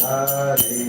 Hari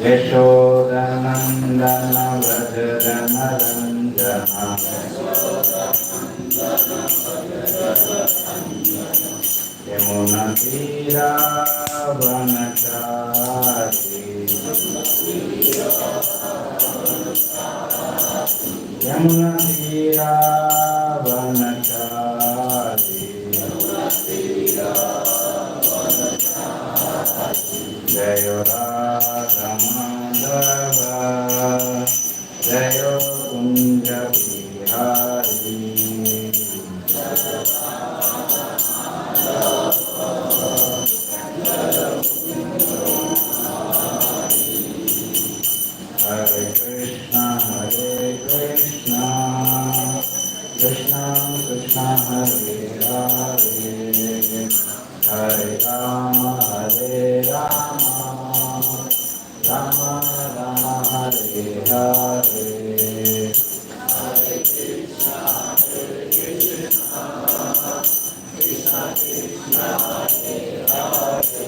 Yashodanandana Vrajadana Ranjana Yamuna Tira Vanachari Yamuna Tira Vanachari Jayo Radha Madhava Jayo Kunja Bihari Hare Krishna Krishna Krishna Hare Hare Hare Rama Rama Rama Hare Hare Krishna Hare Krishna Krishna Krishna Hare Hare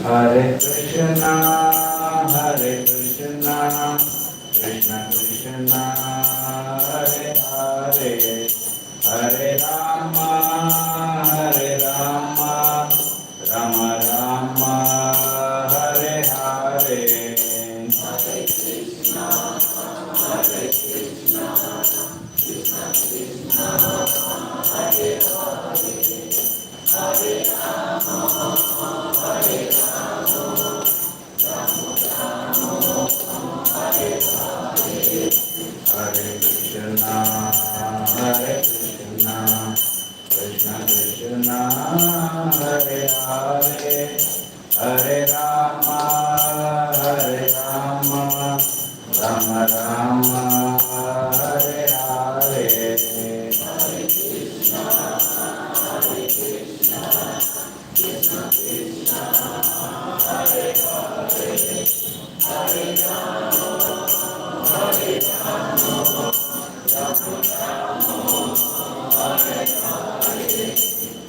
Hare Krishna Krishna Krishna Hare Hare Hare Rama Rama Rama Hare Hare Hare Krishna Krishna Krishna Hare Hare Hare Rama Rama Rama Hare Hare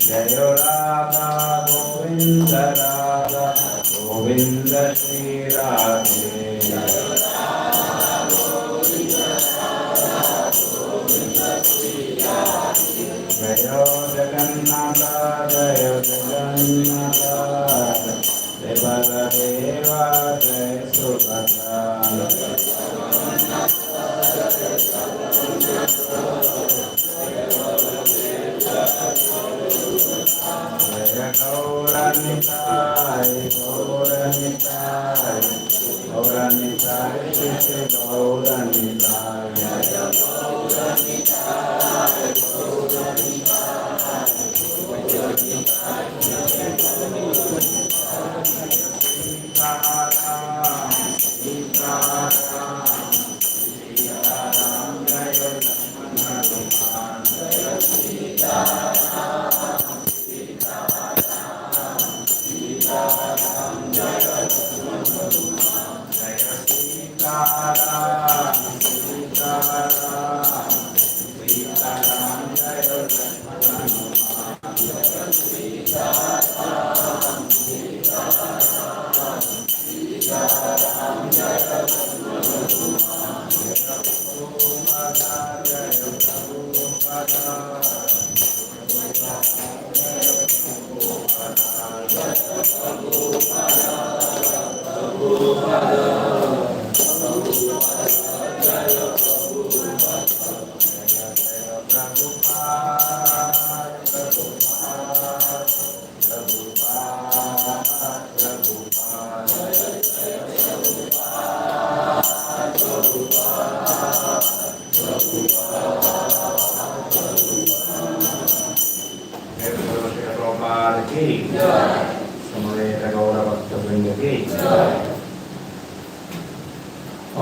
Jayo Radha Govinda Shri Radhe Jayo Jagannatha Jai Baladeva Jai Subhadra Jaya Gauranitai Shri Gauranitai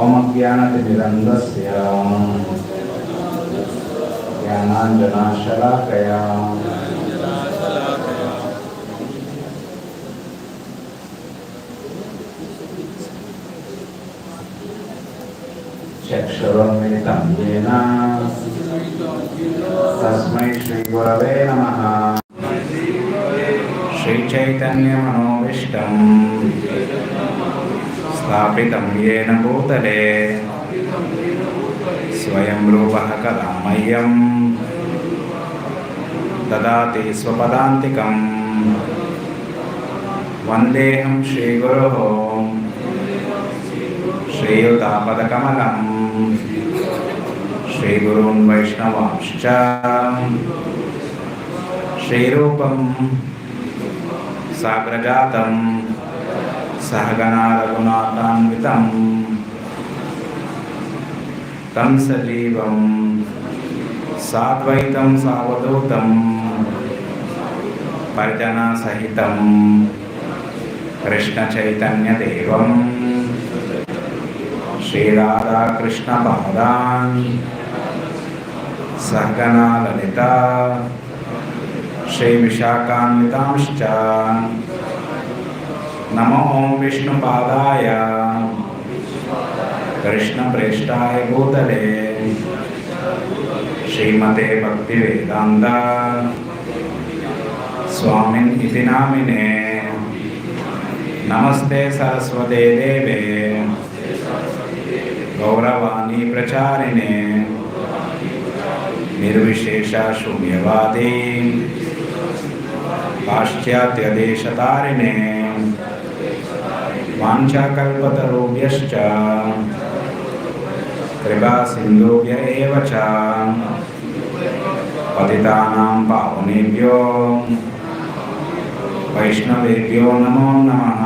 ओम ज्ञानतिमिरन्धस्य ज्ञानाञ्जनशलाकया चक्षुरुन्मिलितं येन तस्मै श्रीगुरवे नमः। श्रीचैतन्यमनोभीष्टं स्थापितं येन भूतले स्वयं रूपः कदा मह्यं ददाति स्वपदान्तिकं। वन्देऽहं श्रीगुरोः श्रीयुतापदकमलं श्रीगुरून् वैष्णवांश्च श्रीरूपं साग्रजातं सहगना रघुनाथान्वितं तं सजीवं साद्वैतं सावधूतं परिजनसहितं कृष्णचैतन्यदेवं श्रीराधाकृष्णपादान् सहगना ललिता श्रीविशाखान्वितांश्च नमो ओं विष्णुपादाय कृष्णप्रेष्ठाय भूतले श्रीमते भक्तिवेदान्त स्वामिन् इति नामिने। नमस्ते सरस्वते देवे गौरवाणी प्रचारिणे निर्विशेष शून्यवादी पाश्चात्यदेशतारिणे वाञ्छाकल्पतरुभ्यश्च कृपासिन्धुभ्य एव च पतितानां पावनेभ्यो वैष्णवेभ्यो नमो नमः।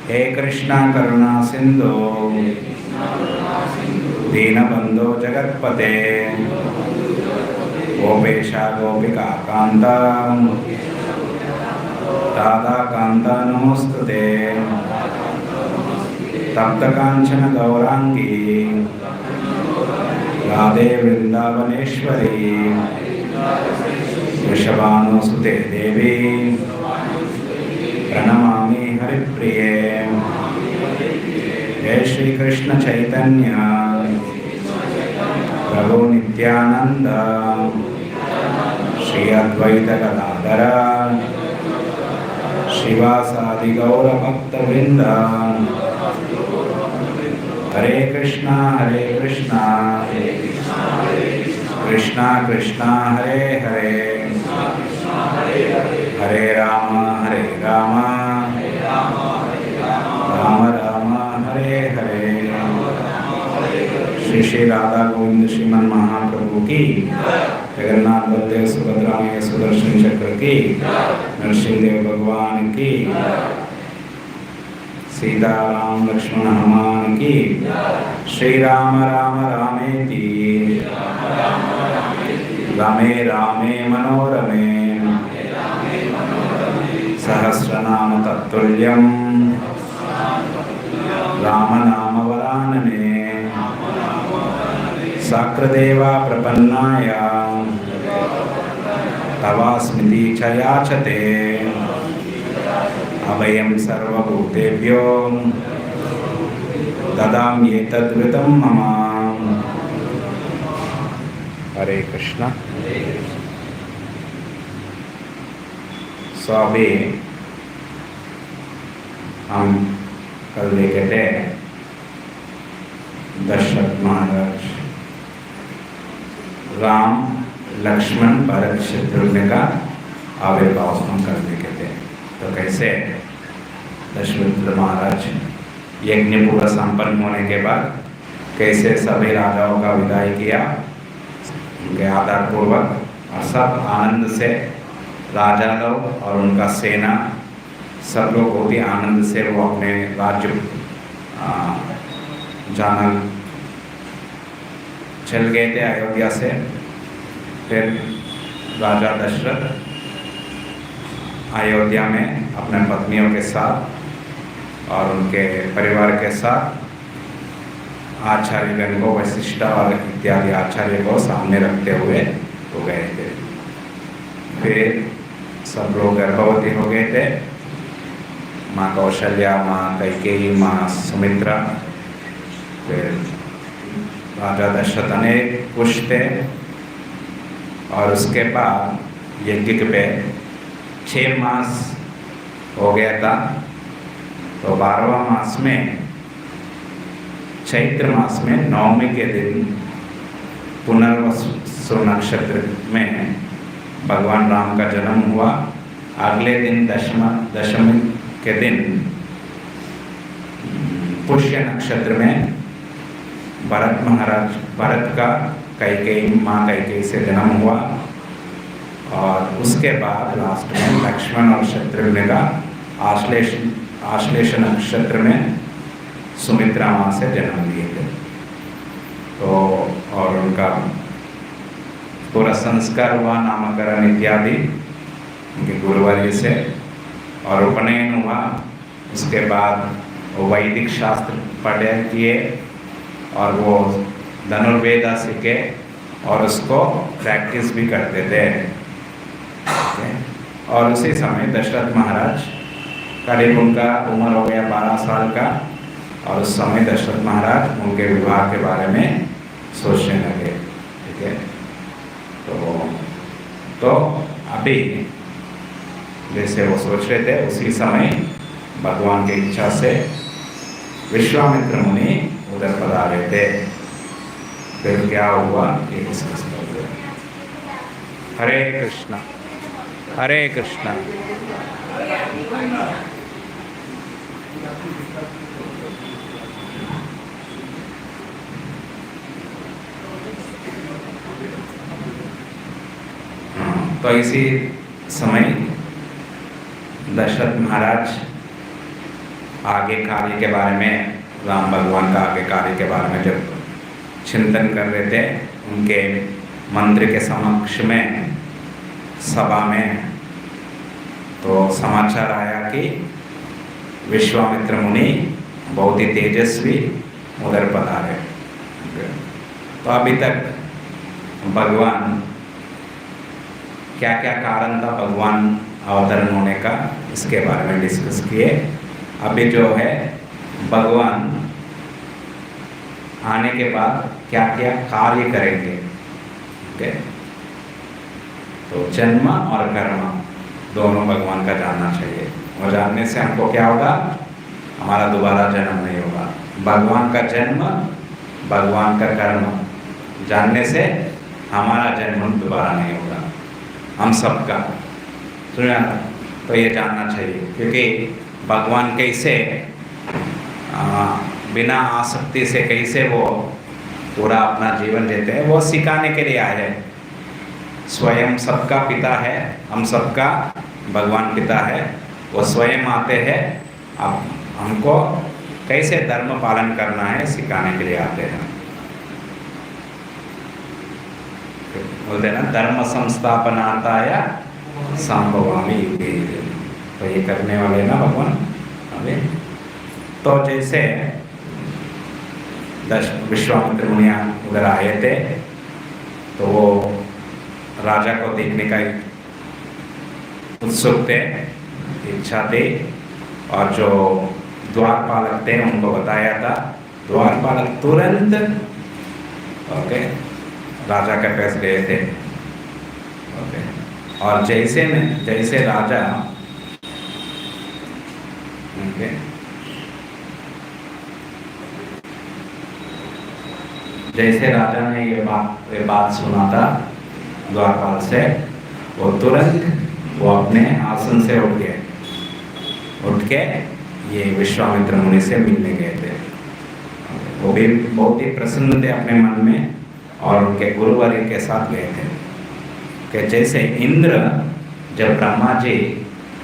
हे कृष्णा करुणा सिंधु दीनबंधो जगत्पते गोपेशा गोपिका कांता राधा कांता नमोस्तुते। तप्त कांचन गौरांगी राधे वृंदावनेश्वरी वृषभानुसुते देवी प्रणमामि हरिप्रिये। जय श्री कृष्ण चैतन्य प्रभु नित्यानंद श्री अद्वैत गदाधर श्रीवासादि गौर भक्तवृंद। हरे कृष्णा कृष्णा कृष्णा हरे हरे हरे राम राम राम हरे हरे। श्री श्री राधा गोविंद श्रीमन महाप्रभु की, जगन्नाथ बलदेव सुभद्रा में सुदर्शन चक्र की, नरसिंहदेव भगवान की, सीता राम लक्ष्मण हनुमान की। श्री राम रामेति रमे रामे मनोरमे सहस्रनाम तत्तुल्यं राम नाम वरानने। साक्रदेवा प्रपन्नाय तवास्मिति च याचते अभयं सर्वभूतेभ्यो ददाम्येतद्वृतं मम। हरे कृष्णा। सो अभी हम कल देखे थे दशरथ महाराज राम लक्ष्मण भरत शत्रुघ्न का आविर्भाव हम कल देखे थे। तो कैसे दशरथ महाराज यज्ञ पूरा संपन्न होने के बाद कैसे सभी राजाओं का विदाई किया, उनके आदर पूर्वक, और सब आनंद से राजा लोग और उनका सेना सब लोग बहुत ही आनंद से वो अपने राज्य जाना चल गए थे अयोध्या से। फिर राजा दशरथ अयोध्या में अपने पत्नियों के साथ और उनके परिवार के साथ आचार्यगण को, वशिष्ठ और इत्यादि आचार्य को सामने रखते हुए वो गए थे। फिर सब लोग गर्भवती हो गए थे, माँ कौशल्या, माँ कैकेयी, माँ सुमित्रा। फिर राजा दशरथ अनेक खुश थे और उसके बाद यज्ञ पे 6 मास हो गया था। तो 12वां मास में, चैत्र मास में 9वीं के दिन पुनर्वसु नक्षत्र में भगवान राम का जन्म हुआ। अगले दिन दशमी के दिन पुष्य नक्षत्र में भरत का माँ कैकेयी से जन्म हुआ। और उसके बाद लास्ट में लक्ष्मण और शत्रुघ्न का आश्लेष नक्षत्र में सुमित्रा माँ से जन्म लिए थे। तो और उनका पूरा संस्कार हुआ, नामकरण इत्यादि उनके गुरुवर्य से, और उपनयन हुआ। उसके बाद वो वैदिक शास्त्र पढ़े किए और वो धनुर्वेद सीखे और उसको प्रैक्टिस भी करते थे। और उसी समय दशरथ महाराज करीब उनका उम्र हो गया 12 साल का, और उस समय दशरथ महाराज उनके विवाह के बारे में सोचने लगे। ठीक है, तो अभी जैसे वो सोच रहे थे उसी समय भगवान की इच्छा से विश्वामित्र मुनि उधर पधारे थे। फिर क्या हुआ ये डिस्कस करते हैं। हरे कृष्णा, हरे कृष्णा। तो इसी समय दशरथ महाराज आगे कार्य के बारे में, राम भगवान का आगे कार्य के बारे में जब चिंतन कर रहे थे, उनके मंत्री के समक्ष में सभा में, तो समाचार आया कि विश्वामित्र मुनि बहुत ही तेजस्वी उधर पधारे। तो अभी तक भगवान क्या क्या कारण था भगवान अवतरण होने का, इसके बारे में डिस्कस किए। अभी जो है भगवान आने के बाद क्या क्या कार्य करेंगे। ओके, तो जन्म और कर्म दोनों भगवान का जानना चाहिए, और जानने से हमको क्या होगा, हमारा दोबारा जन्म नहीं होगा। भगवान का जन्म, भगवान का कर्म जानने से हमारा जन्म दोबारा नहीं होगा, हम सबका। सुना, तो ये जानना चाहिए, क्योंकि भगवान कैसे बिना आसक्ति से कैसे वो पूरा अपना जीवन देते हैं, वो सिखाने के लिए आए हैं। स्वयं सबका पिता है, हम सबका भगवान पिता है, वो स्वयं आते हैं, अब हमको कैसे धर्म पालन करना है सिखाने के लिए आते हैं। बोलते हैं ना, धर्म संस्थापनार्थाय संभवामि। तो ये करने वाले ना भगवान। अभी तो जैसे विश्वामित्र मुनि उधर आए थे, तो वो राजा को देखने का उत्सुक थे, इच्छा थी, और जो द्वारपालक थे उनको बताया था। द्वारपालक तुरंत ओके राजा के पास गए थे। ओके, और जैसे राजा, ओके, जैसे राजा ने ये बात सुना था द्वारपाल से, वो तुरंत वो अपने आसन से उठ के ये विश्वामित्र मुनि से मिलने गए थे। वो भी बहुत ही प्रसन्न थे अपने मन में, और उनके गुरुवर्य के साथ गए थे कि जैसे इंद्र, जब ब्रह्मा जी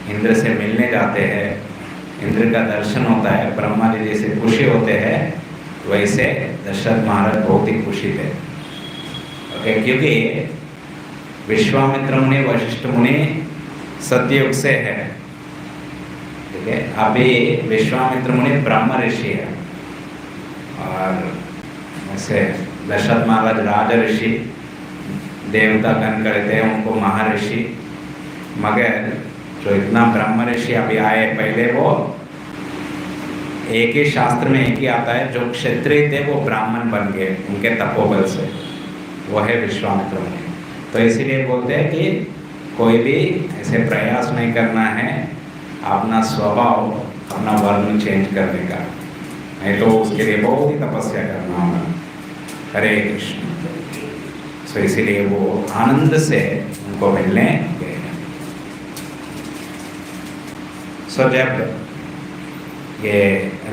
इंद्र से मिलने जाते हैं, इंद्र का दर्शन होता है, ब्रह्मा जी जैसे खुशी होते हैं, वैसे दशरथ महाराज बहुत ही खुशी थे। ओके, क्योंकि विश्वामित्र मुनि, वशिष्ठ मुनि सतयुग से है, ठीक है। अभी विश्वामित्र मुनि ब्रह्म ऋषि है, और ऐसे दशरथ महाराज राज ऋषि, देवता गण करते हैं उनको महर्षि, मगर जो इतना ब्रह्म ऋषि अभी आए, पहले वो एक ही शास्त्र में एक ही आता है, जो क्षत्रिय थे वो ब्राह्मण बन गए उनके तपोबल से, वो है विश्वामित्र मुनि। तो इसीलिए बोलते हैं कि कोई भी ऐसे प्रयास नहीं करना है अपना स्वभाव, अपना वर्ण चेंज करने का, नहीं तो उसके लिए बहुत ही तपस्या करना होगा। हरे कृष्ण। सो इसीलिए वो आनंद से उनको मिलने गए। सो जब ये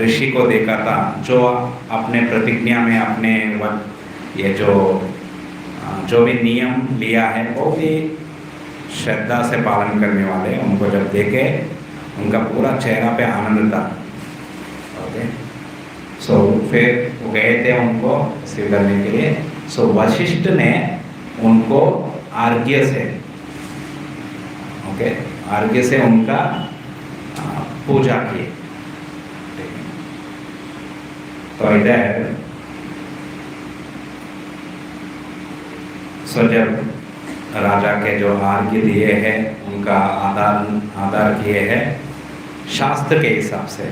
ऋषि को देखा था, जो अपने प्रतिज्ञा में अपने ये जो भी नियम लिया है बहुत ही श्रद्धा से पालन करने वाले, उनको जब देखे उनका पूरा चेहरा पे आनंद था। ओके, सो फिर वो गए थे उनको रिसीव करने के लिए। सो वशिष्ठ ने उनको अर्घ्य से, ओके, अर्घ्य से उनका पूजा की। तो इधर सो जब राजा के जो अर्घ्य दिए हैं, उनका आदर किए हैं शास्त्र के हिसाब से,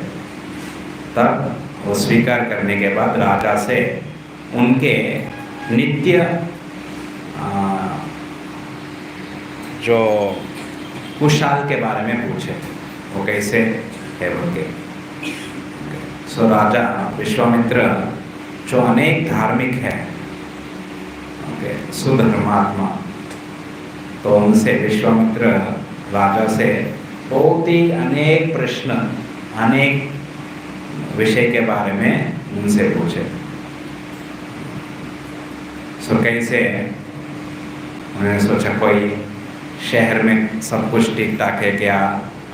तब वो स्वीकार करने के बाद राजा से उनके नित्य जो कुशाल के बारे में पूछे, वो कैसे है उनके। सो राजा विश्वामित्र जो अनेक धार्मिक है, ओके, सुधर्मात्मा, तो उनसे विश्वामित्र राजा से बहुत ही अनेक प्रश्न, अनेक विषय के बारे में उनसे पूछे। सो कैसे उन्होंने सोचा कोई शहर में सब कुछ ठीक ठाक है क्या,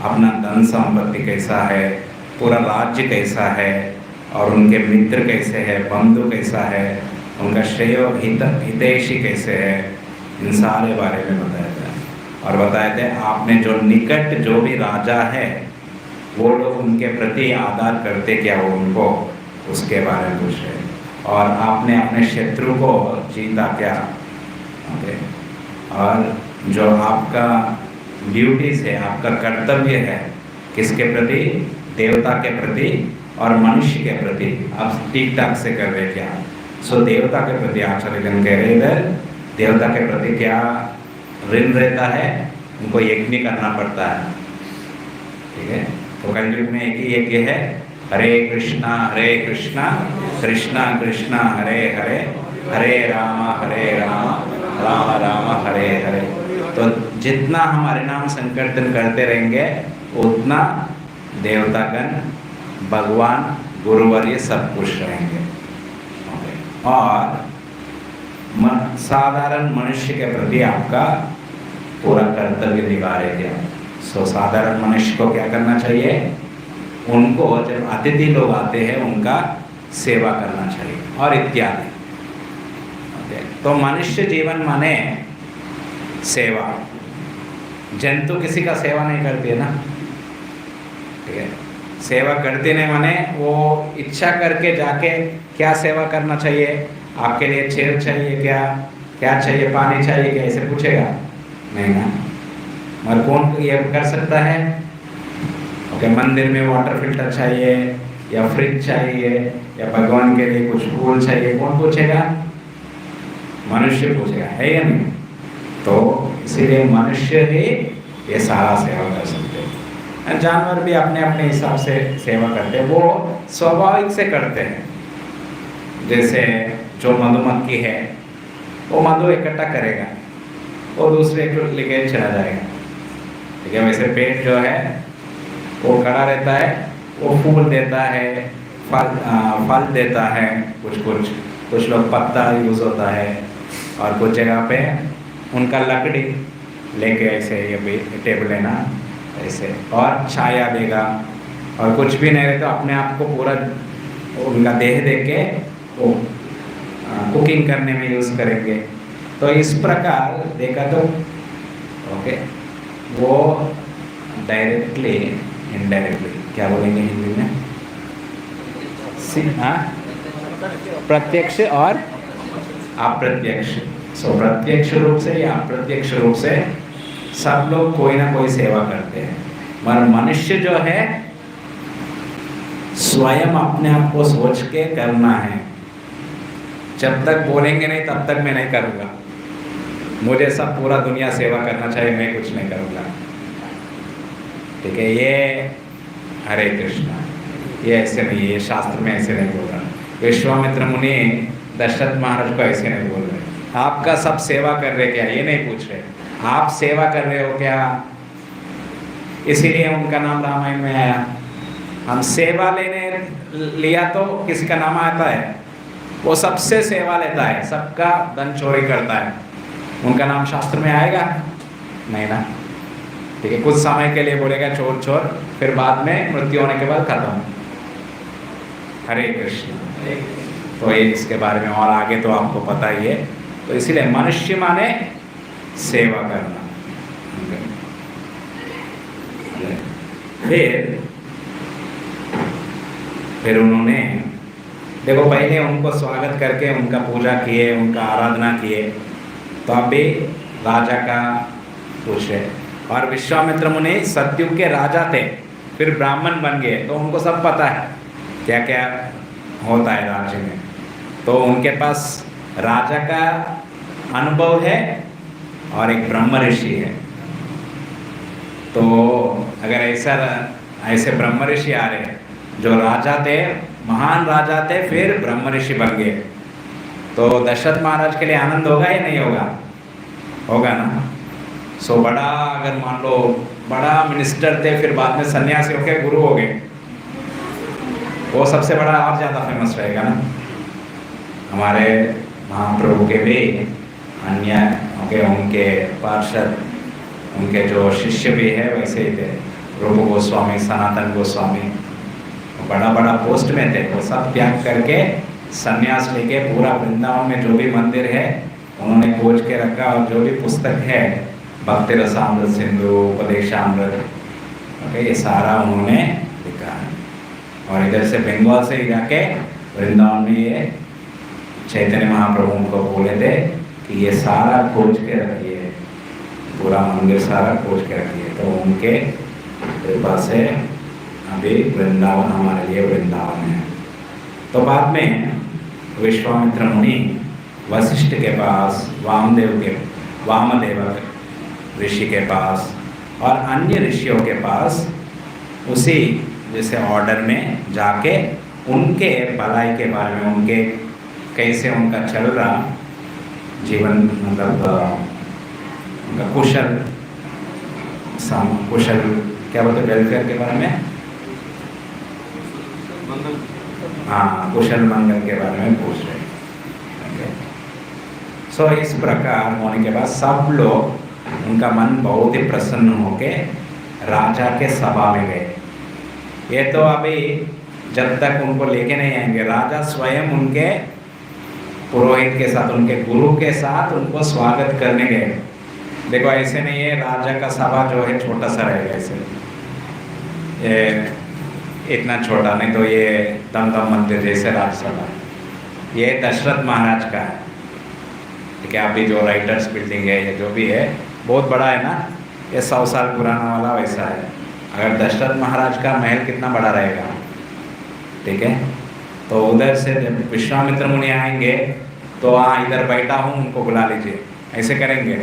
अपना धन संपत्ति कैसा है, पूरा राज्य कैसा है, और उनके मित्र कैसे है, बंधु कैसा है, उनका श्रेय हितैषी कैसे है, इन सारे बारे में बताया था। और बताए थे आपने जो निकट जो भी राजा है वो लोग उनके प्रति आदर करते क्या, वो उनको उसके बारे में पूछ रहे, और आपने अपने शत्रु को जीता क्या। ओके, और जो आपका ड्यूटीज है, आपका कर्तव्य है, किसके प्रति, देवता के प्रति और मनुष्य के प्रति आप ठीक ठाक से कर रहे क्या। सो देवता के प्रति आचार्यगण कह रहे इधर, देवता के प्रति क्या ऋण रहता है, उनको यज्ञ करना पड़ता है, ठीक है। तो कलयुग में एक ही यज्ञ है, हरे कृष्णा कृष्णा कृष्णा हरे हरे, हरे राम राम राम हरे हरे। तो जितना हम हरि नाम संकीर्तन करते रहेंगे उतना देवतागण, भगवान, गुरुवर्य सब खुश रहेंगे। और साधारण मनुष्य के प्रति आपका पूरा कर्तव्य निभा रहे थे। सो साधारण मनुष्य को क्या करना चाहिए, उनको जब अतिथि लोग आते हैं उनका सेवा करना चाहिए और इत्यादि। तो मनुष्य जीवन माने सेवा, जंतु किसी का सेवा नहीं करती है ना, ठीक है। सेवा करते नहीं माने वो इच्छा करके जाके क्या सेवा करना चाहिए, आपके लिए चेयर चाहिए क्या, क्या चाहिए, पानी चाहिए क्या, ऐसे पूछेगा नहीं ना। मगर कौन ये कर सकता है, ओके, मंदिर में वाटर फिल्टर चाहिए या फ्रिज चाहिए या भगवान के लिए कुछ फूल चाहिए, कौन पूछेगा, मनुष्य पूछेगा, है या नहीं? तो इसीलिए मनुष्य ही ये सारा सेवा कर सकते हैं। जानवर भी अपने अपने हिसाब से सेवा करते हैं, वो स्वाभाविक से करते हैं। जैसे जो मधुमक्खी है वो मधु इकट्ठा करेगा, वो दूसरे को लेके चला जाएगा। ठीक है, वैसे पेड़ जो है वो खड़ा रहता है, वो फूल देता है, फल देता है, कुछ लोग पत्ता यूज़ होता है, और कुछ जगह पे उनका लकड़ी लेके ऐसे ये भी टेबल है ना ऐसे, और छाया देगा, और कुछ भी नहीं रहता अपने आप को पूरा उनका देह दे के वो कुकिंग करने में यूज़ करेंगे। तो इस प्रकार देखा तो ओके, वो डायरेक्टली इनडायरेक्टली क्या बोलेंगे हिंदी में, प्रत्यक्ष और अप्रत्यक्ष। सो प्रत्यक्ष रूप से या अप्रत्यक्ष रूप से सब लोग कोई ना कोई सेवा करते हैं, मगर मनुष्य जो है स्वयं अपने आप को सोच के करना है। जब तक बोलेंगे नहीं तब तक मैं नहीं करूँगा, मुझे सब पूरा दुनिया सेवा करना चाहिए, मैं कुछ नहीं करूँगा। ठीक है, ये हरे कृष्णा, ये ऐसे नहीं, ये शास्त्र में ऐसे नहीं बोल रहा। विश्वामित्र मुनि दशरथ महाराज को ऐसे नहीं बोल रहे आपका सब सेवा कर रहे क्या, ये नहीं पूछ रहे आप सेवा कर रहे हो क्या, इसीलिए उनका नाम रामायण में आया। हम सेवा लेने लिया तो किसी का नाम आता है, वो सबसे सेवा लेता है, सबका धन चोरी करता है, उनका नाम शास्त्र में आएगा नहीं ना। ठीक है, कुछ समय के लिए बोलेगा चोर चोर, फिर बाद में मृत्यु होने के बाद खत्म। हरे कृष्ण। तो ये इसके बारे में और आगे तो आपको पता ही है। तो इसीलिए मनुष्य माने सेवा करना। फिर उन्होंने देखो पहले उनको स्वागत करके उनका पूजा किए, उनका आराधना किए, तो अभी राजा का पूछे। और विश्वामित्र मुनि सतयुग के राजा थे, फिर ब्राह्मण बन गए, तो उनको सब पता है क्या क्या होता है राज्य में। तो उनके पास राजा का अनुभव है और एक ब्रह्म ऋषि है। तो अगर ऐसे ब्रह्म ऋषि आ रहे हैं जो राजा थे, महान राजा थे, फिर ब्रह्म ऋषि बन गए, तो दशरथ महाराज के लिए आनंद होगा या नहीं होगा? होगा ना। सो बड़ा, अगर मान लो बड़ा मिनिस्टर थे, फिर बाद में सन्यासी होके गुरु हो गए, वो सबसे बड़ा और ज़्यादा फेमस रहेगा ना। हमारे महाप्रभु के भी अन्य उनके पार्षद, उनके जो शिष्य भी है वैसे ही थे, रूप गोस्वामी, सनातन गोस्वामी, बड़ा बड़ा पोस्ट में थे। वो सब त्याग करके सन्यास लेके पूरा वृंदावन में जो भी मंदिर है उन्होंने खोज के रखा, और जो भी पुस्तक है भक्ति रसामृत सिंधु, उपदेशामृत, ओके, ये सारा उन्होंने लिखा है। और इधर से बंगाल से ही जाके वृंदावन में ये चैतन्य महाप्रभु उनको बोले थे कि ये सारा खोज के रखिए, पूरा मंदिर सारा खोज के रखिए। तो उनके कृपा से अभी वृंदावन हमारे लिए वृंदावन है। तो बाद में विश्वामित्र मुनि वशिष्ठ के पास, वामदेव ऋषि के पास और अन्य ऋषियों के पास उसी जैसे ऑर्डर में जाके उनके भलाई के बारे में, उनके कैसे उनका चल रहा जीवन, मतलब उनका कुशल क्या बोलते वेलफेयर के बारे में, हाँ, कुशल मंगल के बारे में पूछ रहे। सो इस प्रकार होने के बाद सब लोग, उनका मन बहुत ही प्रसन्न होके राजा के सभा में गए। ये तो अभी जब तक उनको लेके नहीं आएंगे, राजा स्वयं उनके पुरोहित के साथ, उनके गुरु के साथ उनको स्वागत करने गए। देखो ऐसे नहीं है, राजा का सभा जो है छोटा सा रहेगा, ऐसे ये इतना छोटा नहीं, तो ये दमदम मंदिर जैसे राज्यसभा, ये दशरथ महाराज का है। ठीक है, अभी जो राइटर्स बिल्डिंग है, ये जो भी है बहुत बड़ा है ना, ये 100 साल पुराना वाला वैसा है। अगर दशरथ महाराज का महल कितना बड़ा रहेगा, ठीक है। तो उधर से जब विश्वामित्र मुनि आएंगे तो हाँ इधर बैठा हूँ उनको बुला लीजिए, ऐसे करेंगे?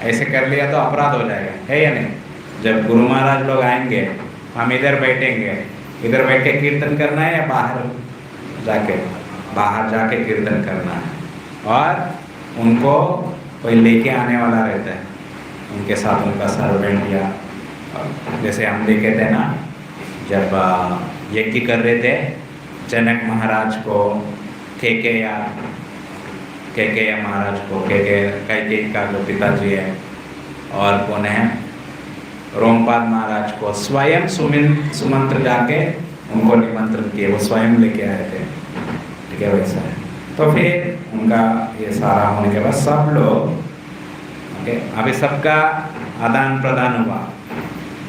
ऐसे कर लिया तो अपराध हो जाएगा, है या नहीं? जब गुरु महाराज लोग आएंगे, हम इधर बैठेंगे, इधर बैठ के कीर्तन करना है या बाहर जाके कीर्तन करना है? और उनको कोई लेके आने वाला रहता है, उनके साथ उनका सर्वेंट, या जैसे हम देखे थे ना जब यज्ञ कर रहे थे जनक महाराज को, केकैया महाराज को, कैकेयी का जो पिताजी है, और कौन है रोमपाद महाराज को स्वयं सुमंत्र जाके उनको निमंत्रण किए, वो स्वयं लेके आए थे, ठीक है वैसा है। तो फिर उनका ये सारा होने के बाद सब लोग, ओके, अभी सबका आदान प्रदान हुआ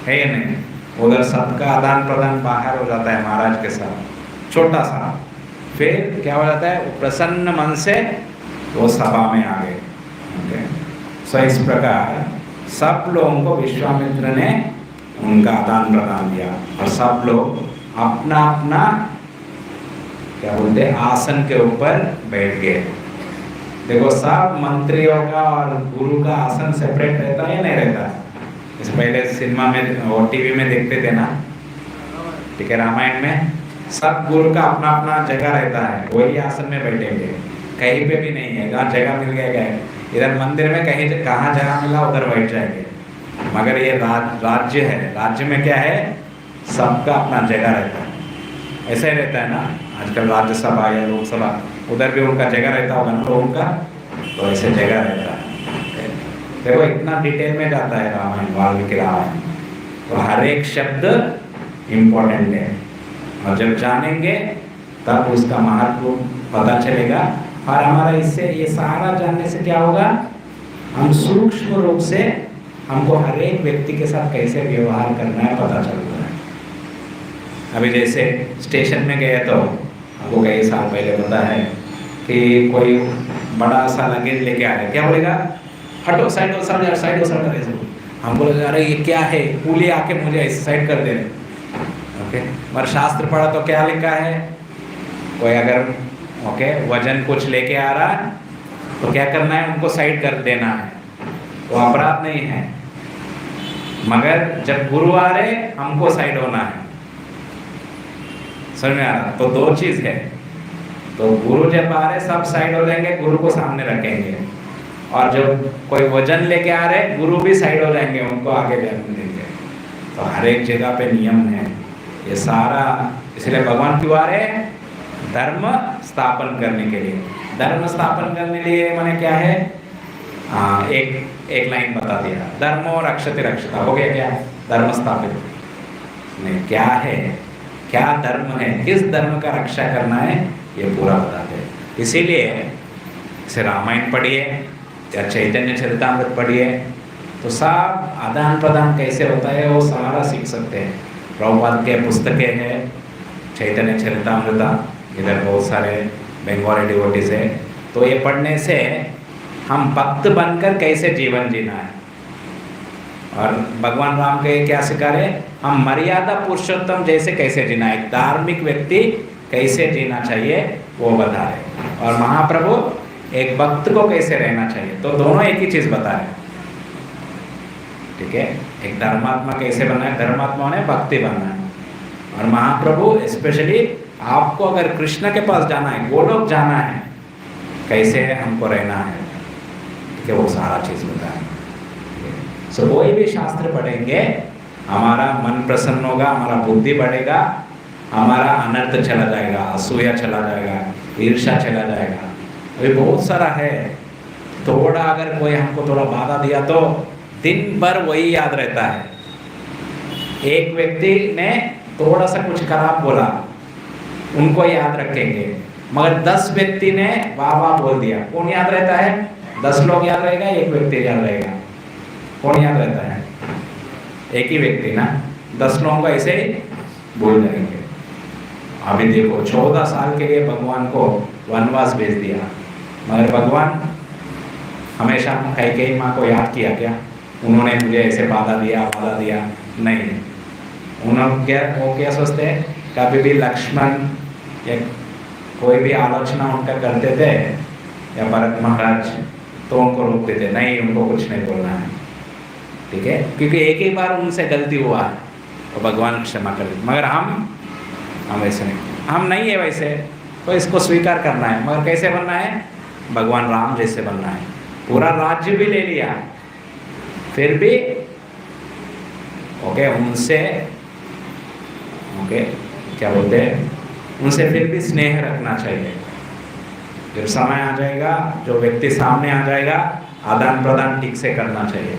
है या नहीं? उधर सबका आदान प्रदान बाहर हो जाता है महाराज के साथ, छोटा सा। फिर क्या हो जाता है, प्रसन्न मन से वो सभा में आ गए, ओके। सो इस प्रकार सब लोगों को विश्वामित्र ने उनका आदान प्रदान दिया, और सब लोग अपना अपना क्या बोलते हैं आसन के ऊपर बैठ गए। देखो सब मंत्रियों का और गुरु का आसन सेपरेट रहता है या नहीं रहता? इस पहले सिनेमा में और टीवी में देखते थे ना, ठीक है, रामायण में सब गुरु का अपना अपना जगह रहता है, वही आसन में बैठेंगे, कहीं पे भी नहीं है जहाँ जगह मिल गया गए, इधर मंदिर में कहीं कहाँ जगह मिला उधर बैठ जाएंगे। मगर ये राज्य है, राज्य में क्या है, सबका अपना जगह रहता है, ऐसा ही रहता है ना। आजकल राज्यसभा या लोकसभा उधर भी उनका जगह रहता होगा ना लोगों का, तो ऐसे जगह रहता है। देखो इतना डिटेल में जाता है रामायण, वाल्मीकि रामायण, तो हर एक शब्द इम्पोर्टेंट है, और जब जानेंगे तब उसका महत्व पता चलेगा। और हमारा इससे ये सारा जानने से क्या होगा, हम सूक्ष्म रूप से हमको हर एक व्यक्ति के साथ कैसे व्यवहार करना है पता चलता है। अभी जैसे स्टेशन में गए तो आपको कई साल पहले पता है कि कोई बड़ा सा लगेज लेके आ रहे, क्या बोलेगा, हटो साइड हो सर, साइड हो सर, ऐसे हम बोले अरे ये क्या है, पुलिस आके मुझे इस साइड कर दे रहे, ओके। पर शास्त्र पढ़ा तो क्या लिखा है, कोई अगर ओके वजन कुछ लेके आ रहा है तो क्या करना है, उनको साइड कर देना है, वो अपराध नहीं है। मगर जब गुरु आ रहे हमको साइड होना है, समझ में आ रहा? तो दो चीज है, तो गुरु जब आ रहे सब साइड हो जाएंगे, गुरु को सामने रखेंगे, और जब कोई वजन लेके आ रहे गुरु भी साइड हो जाएंगे, उनको आगे जाने देंगे। तो हर एक जगह पे नियम है ये सारा, इसलिए भगवान क्यों आ रहे हैं, धर्म स्थापन करने के लिए। धर्म स्थापन करने के लिए माने क्या है, एक लाइन बता दिया, धर्मो रक्षते रक्षता, हो गया क्या, धर्म स्थापित नहीं, क्या है, क्या धर्म है, किस धर्म का रक्षा करना है, ये पूरा बताते हैं। इसीलिए इसे रामायण पढ़िए या चैतन्य चरितामृत पढ़िए, तो सब आदान प्रदान कैसे होता है वो सारा सीख सकते हैं। प्रभुपाद के पुस्तकें हैं, चैतन्य चरितामृता, इधर बहुत सारे बंगाली डिवोटीज है, तो ये पढ़ने से हम भक्त बनकर कैसे जीवन जीना है, और भगवान राम के क्या सिखा रहे, हम मर्यादा पुरुषोत्तम जैसे कैसे जीना है, एक धार्मिक व्यक्ति कैसे जीना चाहिए वो बता रहे, और महाप्रभु एक भक्त को कैसे रहना चाहिए, तो दोनों एक ही चीज बता रहे, ठीक है। एक धर्मात्मा कैसे बनना है, धर्मात्मा ने भक्ति बनना है, और महाप्रभु स्पेशली आपको अगर कृष्ण के पास जाना है, गोलोक जाना है, कैसे हमको रहना है, ठीक है, वो सारा चीज बता रहे। सो कोई भी शास्त्र पढ़ेंगे हमारा मन प्रसन्न होगा, हमारा बुद्धि बढ़ेगा, हमारा अनर्थ चला जाएगा, असूया चला जाएगा, ईर्ष्या चला जाएगा, अभी बहुत सारा है। थोड़ा अगर कोई हमको थोड़ा बाधा दिया तो दिन भर वही याद रहता है। एक व्यक्ति ने थोड़ा सा कुछ खराब बोला, उनको याद रखेंगे, मगर 10 व्यक्ति ने वाह वाह बोल दिया, कौन याद रहता है, 10 लोग याद रहेगा, एक व्यक्ति याद रहेगा, कौन याद रहता है, एक ही व्यक्ति ना, 10 लोगों को ऐसे ही बोल जाएंगे। अभी देखो 14 साल के लिए भगवान को वनवास भेज दिया, मगर भगवान हमेशा कैकेयी माँ को याद किया क्या, उन्होंने मुझे ऐसे बाधा दिया, नहीं। उन्होंने वो क्या सोचते हैं, कभी भी लक्ष्मण या कोई भी आलोचना उनका करते थे या भरत महाराज तो उनको रोक देते, नहीं उनको कुछ नहीं बोलना है, ठीक है, क्योंकि एक ही बार उनसे गलती हुआ है तो भगवान क्षमा कर देते। मगर हम वैसे नहीं, हम नहीं है वैसे, तो इसको स्वीकार करना है। मगर कैसे बनना है? भगवान राम जैसे बनना है। पूरा राज्य भी ले लिया फिर भी ओके उनसे ओके क्या बोलते हैं, उनसे फिर भी स्नेह रखना चाहिए। जब समय आ जाएगा, जो व्यक्ति सामने आ जाएगा, आदान प्रदान ठीक से करना चाहिए।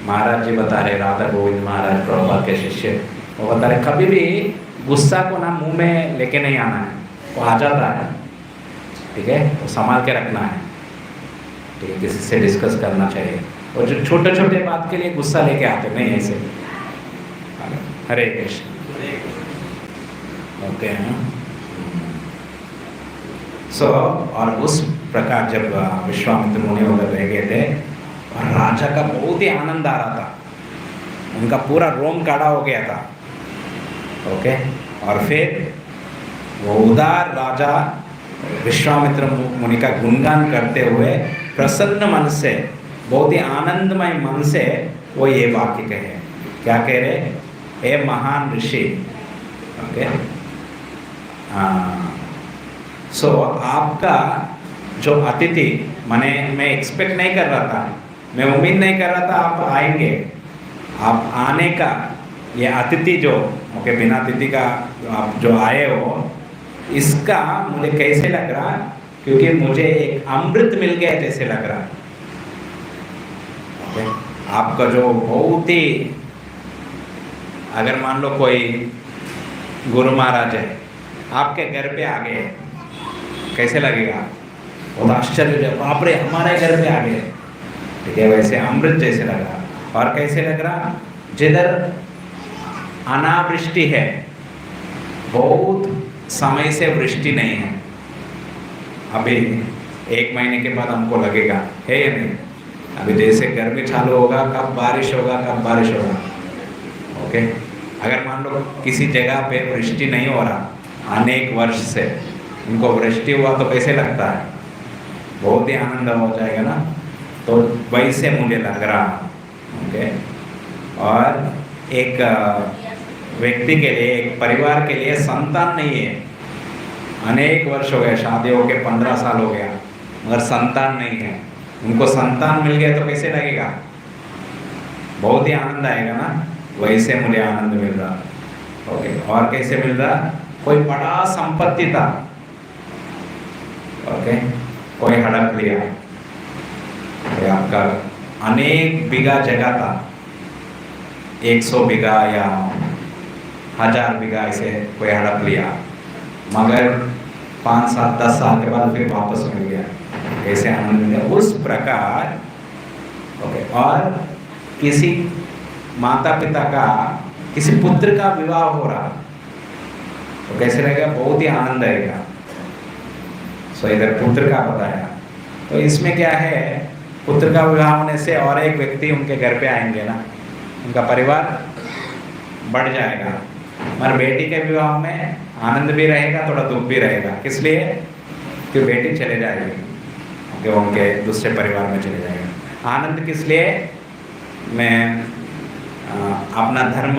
महाराज जी बता रहे, राधा गोविंद महाराज प्रभुपाद के शिष्य, वो बता रहे कभी भी गुस्सा को ना मुंह में लेके नहीं आना है, वो आ जाता है, ठीक है, तो संभाल के रखना है, ठीक है, किसी से डिस्कस करना चाहिए। और जो छोटे छोटे बात के लिए गुस्सा लेके आते नहीं ऐसे। हरे कृष्ण। ओके सो और उस प्रकार जब विश्वामित्र मुनि वगैरह रह गए थे और राजा का बहुत ही आनंद आ रहा था, उनका पूरा रोम काड़ा हो गया था, ओके, और फिर वो उदार राजा विश्वामित्र मुनि का गुणगान करते हुए प्रसन्न मन से, बहुत ही आनंदमय मन से वो ये वाक्य कहे। क्या कह रहे? ए महान ऋषि, ओके, सो आपका जो अतिथि, मैं एक्सपेक्ट नहीं कर रहा था, मैं उम्मीद नहीं कर रहा था आप आएंगे, आप आने का ये अतिथि जो ओके बिना अतिथि का आप जो आए हो, इसका मुझे कैसे लग रहा, क्योंकि मुझे एक अमृत मिल गया जैसे लग रहा। ओके, आपका जो बहुत ही, अगर मान लो कोई गुरु महाराज है आपके घर पे आ गए, कैसे लगेगा? बहुत आश्चर्य, बाप रे हमारे घर पे आ गए, ठीक है, वैसे अमृत जैसे लग रहा। और कैसे लग रहा? जिधर अनावृष्टि है, बहुत समय से वृष्टि नहीं है, अभी 1 महीने के बाद हमको लगेगा है या नहीं, अभी जैसे गर्मी चालू होगा, कब बारिश होगा, कब बारिश होगा, ओके। अगर मान लो किसी जगह पे वृष्टि नहीं हो रहा अनेक वर्ष से, उनको वृष्टि हुआ तो कैसे लगता है? बहुत ही आनंद हो जाएगा ना, तो वैसे मुझे लग रहा, ओके। और एक व्यक्ति के लिए, एक परिवार के लिए संतान नहीं है, अनेक वर्ष हो गए, शादी हो गए 15 साल हो गया, मगर संतान नहीं है, उनको संतान मिल गया तो कैसे लगेगा? बहुत ही आनंद आएगा ना, वैसे मुझे आनंद मिल रहा, ओके। और कैसे मिल रहा? कोई बड़ा संपत्ति था, ओके, कोई हड़प लिया, आपका अनेक बीघा जगह था, 100 बीघा या 1000 बीघा, ऐसे कोई हड़प लिया, मगर 5, 7, 10 साल के बाद फिर वापस मिल गया, ऐसे आनंद मिल गया। उस प्रकार, ओके। और किसी माता पिता का, किसी पुत्र का विवाह हो रहा तो कैसे रहेगा? बहुत ही आनंद आएगा। सो इधर पुत्र का बताया, तो इसमें क्या है, पुत्र का विवाह होने से और एक व्यक्ति उनके घर पे आएंगे ना, उनका परिवार बढ़ जाएगा। मगर बेटी के विवाह में आनंद भी रहेगा, थोड़ा दुख भी रहेगा। किस लिए? कि बेटी चले जाएगी, कि उनके दूसरे परिवार में चले जाएगा। आनंद किस लिए? मैं अपना धर्म,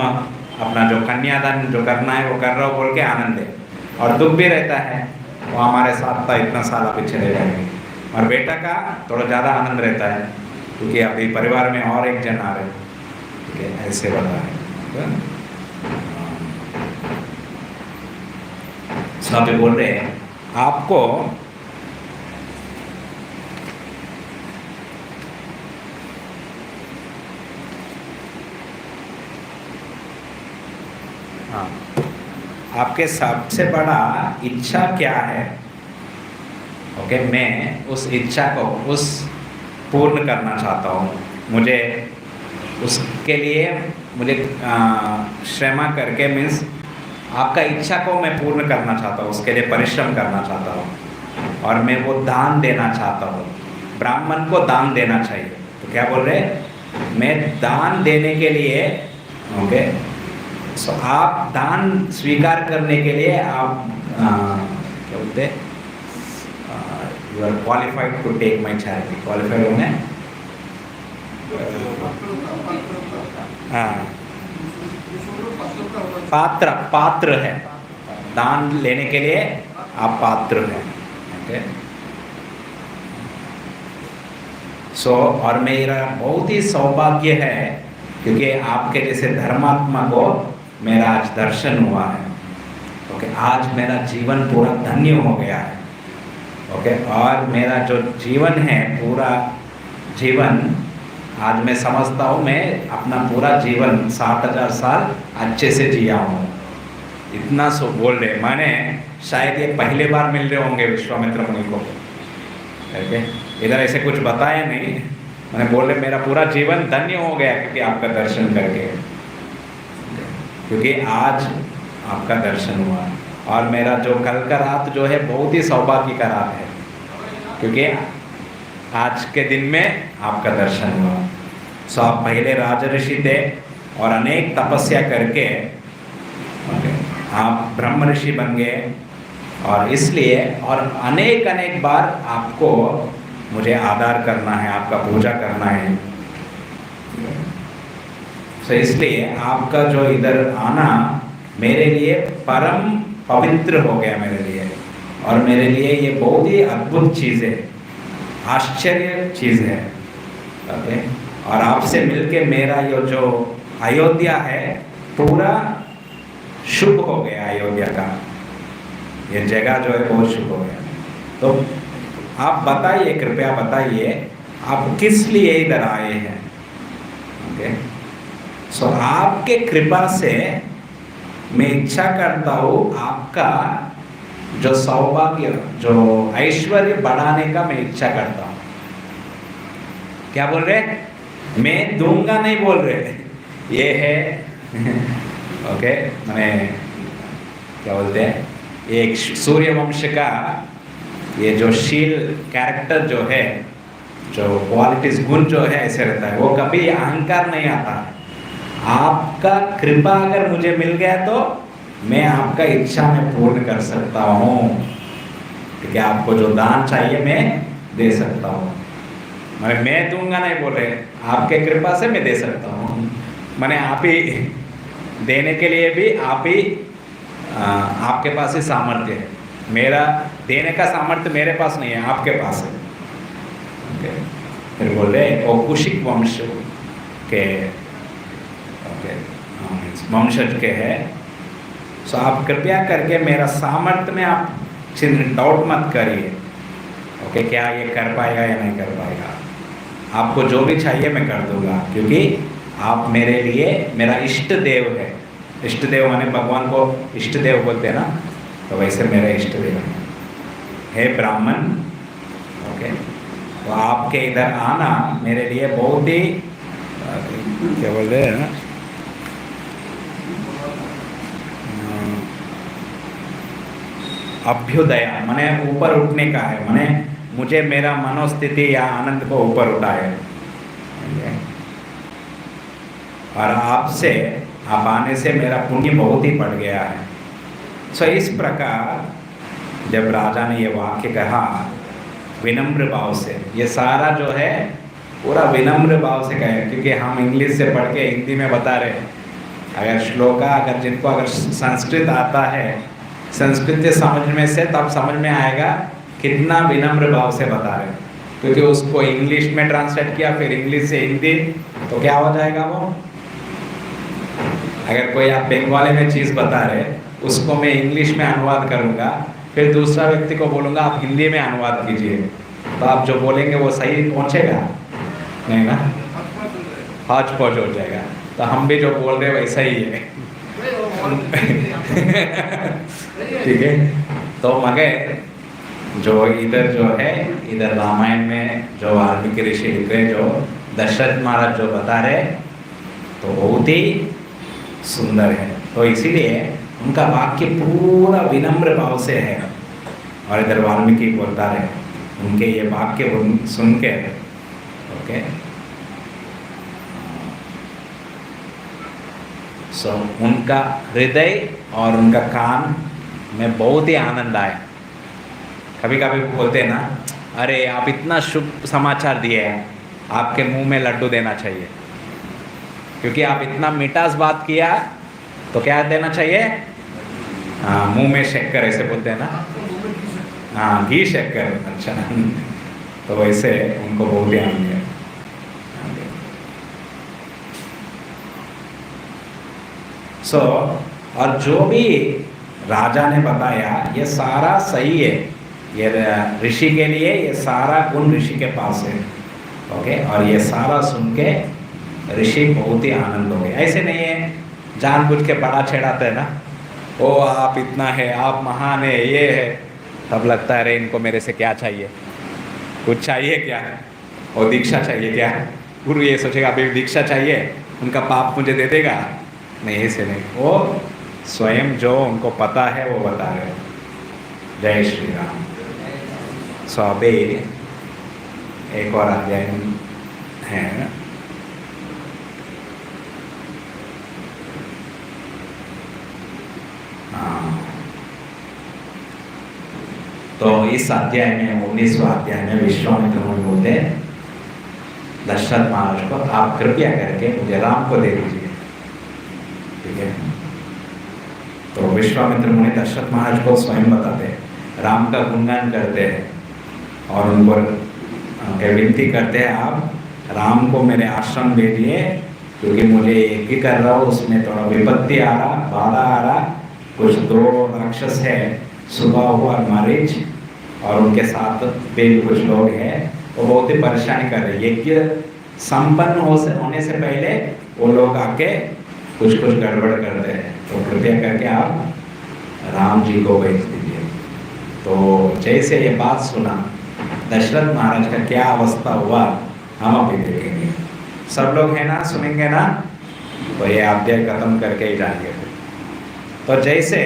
अपना जो कन्यादान जो करना है वो कर रहा हूँ बोल के आनंद है, और दुख भी रहता है, वो हमारे साथ था इतना साल, अभी चले जाएंगे। और बेटा का थोड़ा ज़्यादा आनंद रहता है, क्योंकि अभी परिवार में और एक जन आ रहे, ठीक है, ऐसे बता है। सब बोल रहे हैं आपको आपके सबसे बड़ा इच्छा क्या है? ओके, मैं उस इच्छा को पूर्ण करना चाहता हूँ, मुझे उसके लिए मुझे श्रम करके, मीन्स आपका इच्छा को मैं पूर्ण करना चाहता हूँ, उसके लिए परिश्रम करना चाहता हूँ, और मैं वो दान देना चाहता हूँ। ब्राह्मण को दान देना चाहिए, तो क्या बोल रहे? मैं दान देने के लिए, ओके, सो आप दान स्वीकार करने के लिए आप क्या बोलते, you are qualified to take my charity. Qualified होने हाँ पात्र है, दान लेने के लिए आप पात्र हैं. ओके सो और मेरा बहुत ही सौभाग्य है क्योंकि आपके जैसे धर्मात्मा को मेरा आज दर्शन हुआ है. ओके आज मेरा जीवन पूरा धन्य हो गया है. ओके और मेरा जो जीवन है पूरा जीवन आज मैं समझता हूँ मैं अपना पूरा जीवन 60,000 साल अच्छे से जिया हूँ. इतना सो बोल रहे मैंने शायद ये पहले बार मिल रहे होंगे विश्वामित्र मुनि को. ओके इधर ऐसे कुछ बताया नहीं, मैंने बोल रहे मेरा पूरा जीवन धन्य हो गया क्योंकि आपका दर्शन करके, क्योंकि आज आपका दर्शन हुआ. और मेरा जो कल का रात जो है बहुत ही सौभाग्य का रात है क्योंकि आज के दिन में आपका दर्शन हुआ. सो आप पहले राजऋषि थे और अनेक तपस्या करके आप ब्रह्म ऋषि बन गए और इसलिए और अनेक बार आपको मुझे आदर करना है, आपका पूजा करना है. तो इसलिए आपका जो इधर आना मेरे लिए परम पवित्र हो गया मेरे लिए, और मेरे लिए ये बहुत ही अद्भुत चीज़ है, आश्चर्य चीज़ है. ओके और आपसे मिलके मेरा ये जो अयोध्या है पूरा शुभ हो गया. अयोध्या का ये जगह जो है बहुत शुभ हो गया. तो आप बताइए, कृपया बताइए आप किस लिए इधर आए हैं. ओके सो आपके कृपा से मैं इच्छा करता हूँ आपका जो सौभाग्य जो ऐश्वर्य बढ़ाने का मैं इच्छा करता हूँ. क्या बोल रहे? मैं दूंगा नहीं बोल रहे, ये है ओके मैंने क्या बोलते हैं एक सूर्यवंश का ये जो शील कैरेक्टर जो है, जो क्वालिटीज गुण जो है ऐसे रहता है, वो कभी अहंकार नहीं आता. आपका कृपा अगर मुझे मिल गया तो मैं आपका इच्छा में पूर्ण कर सकता हूँ, क्योंकि आपको जो दान चाहिए मैं दे सकता हूँ. मैं दूंगा नहीं बोल रहे, आपके कृपा से मैं दे सकता हूँ. मैंने आप ही देने के लिए भी आप ही आपके पास ही सामर्थ्य है. मेरा देने का सामर्थ्य मेरे पास नहीं है, आपके पास है. ओके फिर बोल रहे वो कुशिक वंश के वंशज के है. सो आप कृपया करके मेरा सामर्थ्य में आप डाउट मत करिए. ओके क्या ये कर पाएगा या नहीं कर पाएगा. आपको जो भी चाहिए मैं कर दूंगा, क्योंकि आप मेरे लिए मेरा इष्ट देव है. इष्ट देव माने भगवान को इष्ट देव बोलते हैं ना, तो वैसे मेरा इष्ट देव है ब्राह्मण. ओके तो आपके इधर आना मेरे लिए बहुत ही क्या बोल रहे हैं ना अभ्युदय माने ऊपर उठने का है. माने मुझे मेरा मनोस्थिति या आनंद को ऊपर उठाए. और आपसे आप आने से मेरा पुण्य बहुत ही बढ़ गया है. सो इस प्रकार जब राजा ने ये वाक्य कहा विनम्र भाव से, ये सारा जो है पूरा विनम्र भाव से कहे, क्योंकि हम इंग्लिश से पढ़ के हिंदी में बता रहे. अगर श्लोका अगर जिनको अगर संस्कृत आता है, संस्कृत समझने से तब समझ में आएगा कितना विनम्र भाव से बता रहे. क्योंकि उसको इंग्लिश में ट्रांसलेट किया फिर इंग्लिश से हिंदी, तो क्या हो जाएगा वो. अगर कोई आप बंगाली में चीज़ बता रहे, उसको मैं इंग्लिश में अनुवाद करूँगा, फिर दूसरा व्यक्ति को बोलूँगा आप हिंदी में अनुवाद कीजिए, तो आप जो बोलेंगे वो सही पहुँचेगा नहीं ना, हौच पौच हो जाएगा. तो हम भी जो बोल रहे हैं वैसा ही है. ठीक है. तो मगर जो इधर जो है इधर रामायण में जो वाल्मीकि ऋषि लिख रहे, जो दशरथ महाराज जो बता रहे, तो बहुत ही सुंदर है. तो इसीलिए उनका वाक्य पूरा विनम्र भाव से है. और इधर वाल्मीकि बोलता रहे उनके ये वाक्य सुन के. ओके सो उनका हृदय और उनका कान में बहुत ही आनंद आया. कभी कभी बोलते हैं ना अरे आप इतना शुभ समाचार दिए हैं, आपके मुंह में लड्डू देना चाहिए, क्योंकि आप इतना मिठास बात किया, तो क्या देना चाहिए? हाँ, मुंह में शक्कर ऐसे बोलते हैं ना, हाँ घी शक्कर, अच्छा तो वैसे उनको बहुत ध्यान दिया। सो और जो भी राजा ने बताया ये सारा सही है, ये ऋषि के लिए ये सारा गुण ऋषि के पास है। ओके, और ये सारा सुन के ऋषि बहुत ही आनंद हो गए। ऐसे नहीं है जानबूझ के बड़ा छेड़ाते हैं ना, ओ आप इतना है, आप महान है, ये है, तब लगता है अरे इनको मेरे से क्या चाहिए, कुछ चाहिए क्या, और दीक्षा चाहिए क्या? गुरु ये सोचेगा अभी दीक्षा चाहिए, उनका पाप मुझे दे देगा, नहीं ऐसे नहीं, वो स्वयं जो उनको पता है वो बता रहे। जय श्री राम। सो अभी एक और अध्याय है, तो इस अध्याय में 19वां अध्याय में विश्वामित्र मुनि बोलते हैं दशरथ महाराज को, आप कृपया करके मुझे राम को दे दीजिए। ठीक है, तो विश्वामित्र मुनि दशरथ महाराज को स्वयं बताते हैं, राम का गुणगान करते हैं और उनको विनती करते हैं आप राम को मेरे आश्रम भेजिए, क्योंकि मुझे एक ही कर रहा हूँ, उसमें थोड़ा विपत्ति आ रहा, बाधा आ रहा, कुछ 2 राक्षस है, सुबाहु और मारीच, और उनके साथ भी कुछ लोग हैं, वो बहुत ही परेशानी कर रहे हैं। यज्ञ संपन्न होने से पहले वो लोग आके कुछ गड़बड़ करते हैं, तो कृपया करके आप राम जी को भेज दीजिए। तो जैसे ये बात सुना दशरथ महाराज का क्या अवस्था हुआ हम अभी देखेंगे। सब लोग है ना, सुनेंगे ना, तो ये अध्याय खत्म करके ही जाएंगे। तो जैसे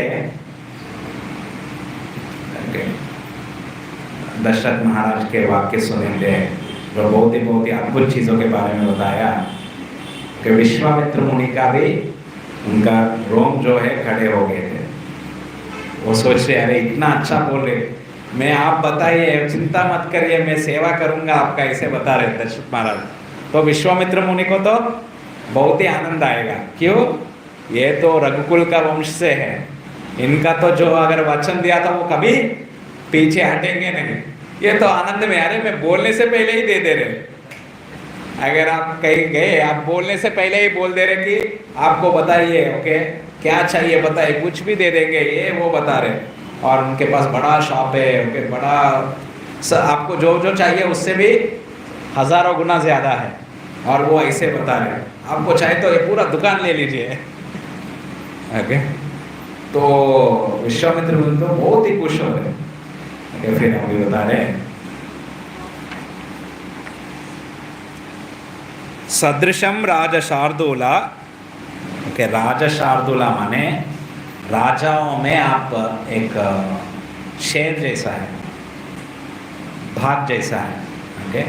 दशरथ महाराज के वाक्य सुनेंगे, जो बहुत ही अद्भुत चीज़ों के बारे में बताया कि विश्वामित्र मुनि का भी उनका रोम जो है खड़े हो गए थे। वो सोच रहे अरे इतना अच्छा बोल रहे, मैं आप बताइए, चिंता मत करिए, मैं सेवा करूंगा आपका, ऐसे बता रहे दशरथ महाराज। तो विश्वामित्र मुनि को तो बहुत ही आनंद आएगा, क्यों? ये तो रघुकुल का वंश से है, इनका तो जो अगर वचन दिया था वो कभी पीछे हटेंगे नहीं। ये तो आनंद में, अरे मैं बोलने से पहले ही दे दे रहे। अगर आप कहीं गए, आप बोलने से पहले ही बोल दे रहे कि आपको बताइए, ओके क्या चाहिए बताइए, कुछ भी दे देंगे, ये वो बता रहे। और उनके पास बड़ा शॉप है, ओके बड़ा, आपको जो जो चाहिए उससे भी हजारों गुना ज़्यादा है, और वो ऐसे बता रहे। आपको चाहे तो ये पूरा दुकान ले लीजिए। ओके, तो विश्वामित्र मुनि तो बहुत ही खुश हो रहे। फिर हम भी बता रहे हैं सदृशम राज शार्दूला। ओके, राज शार्दूला माने राजाओं में आप एक शेर जैसा है, भाग जैसा है। ओके,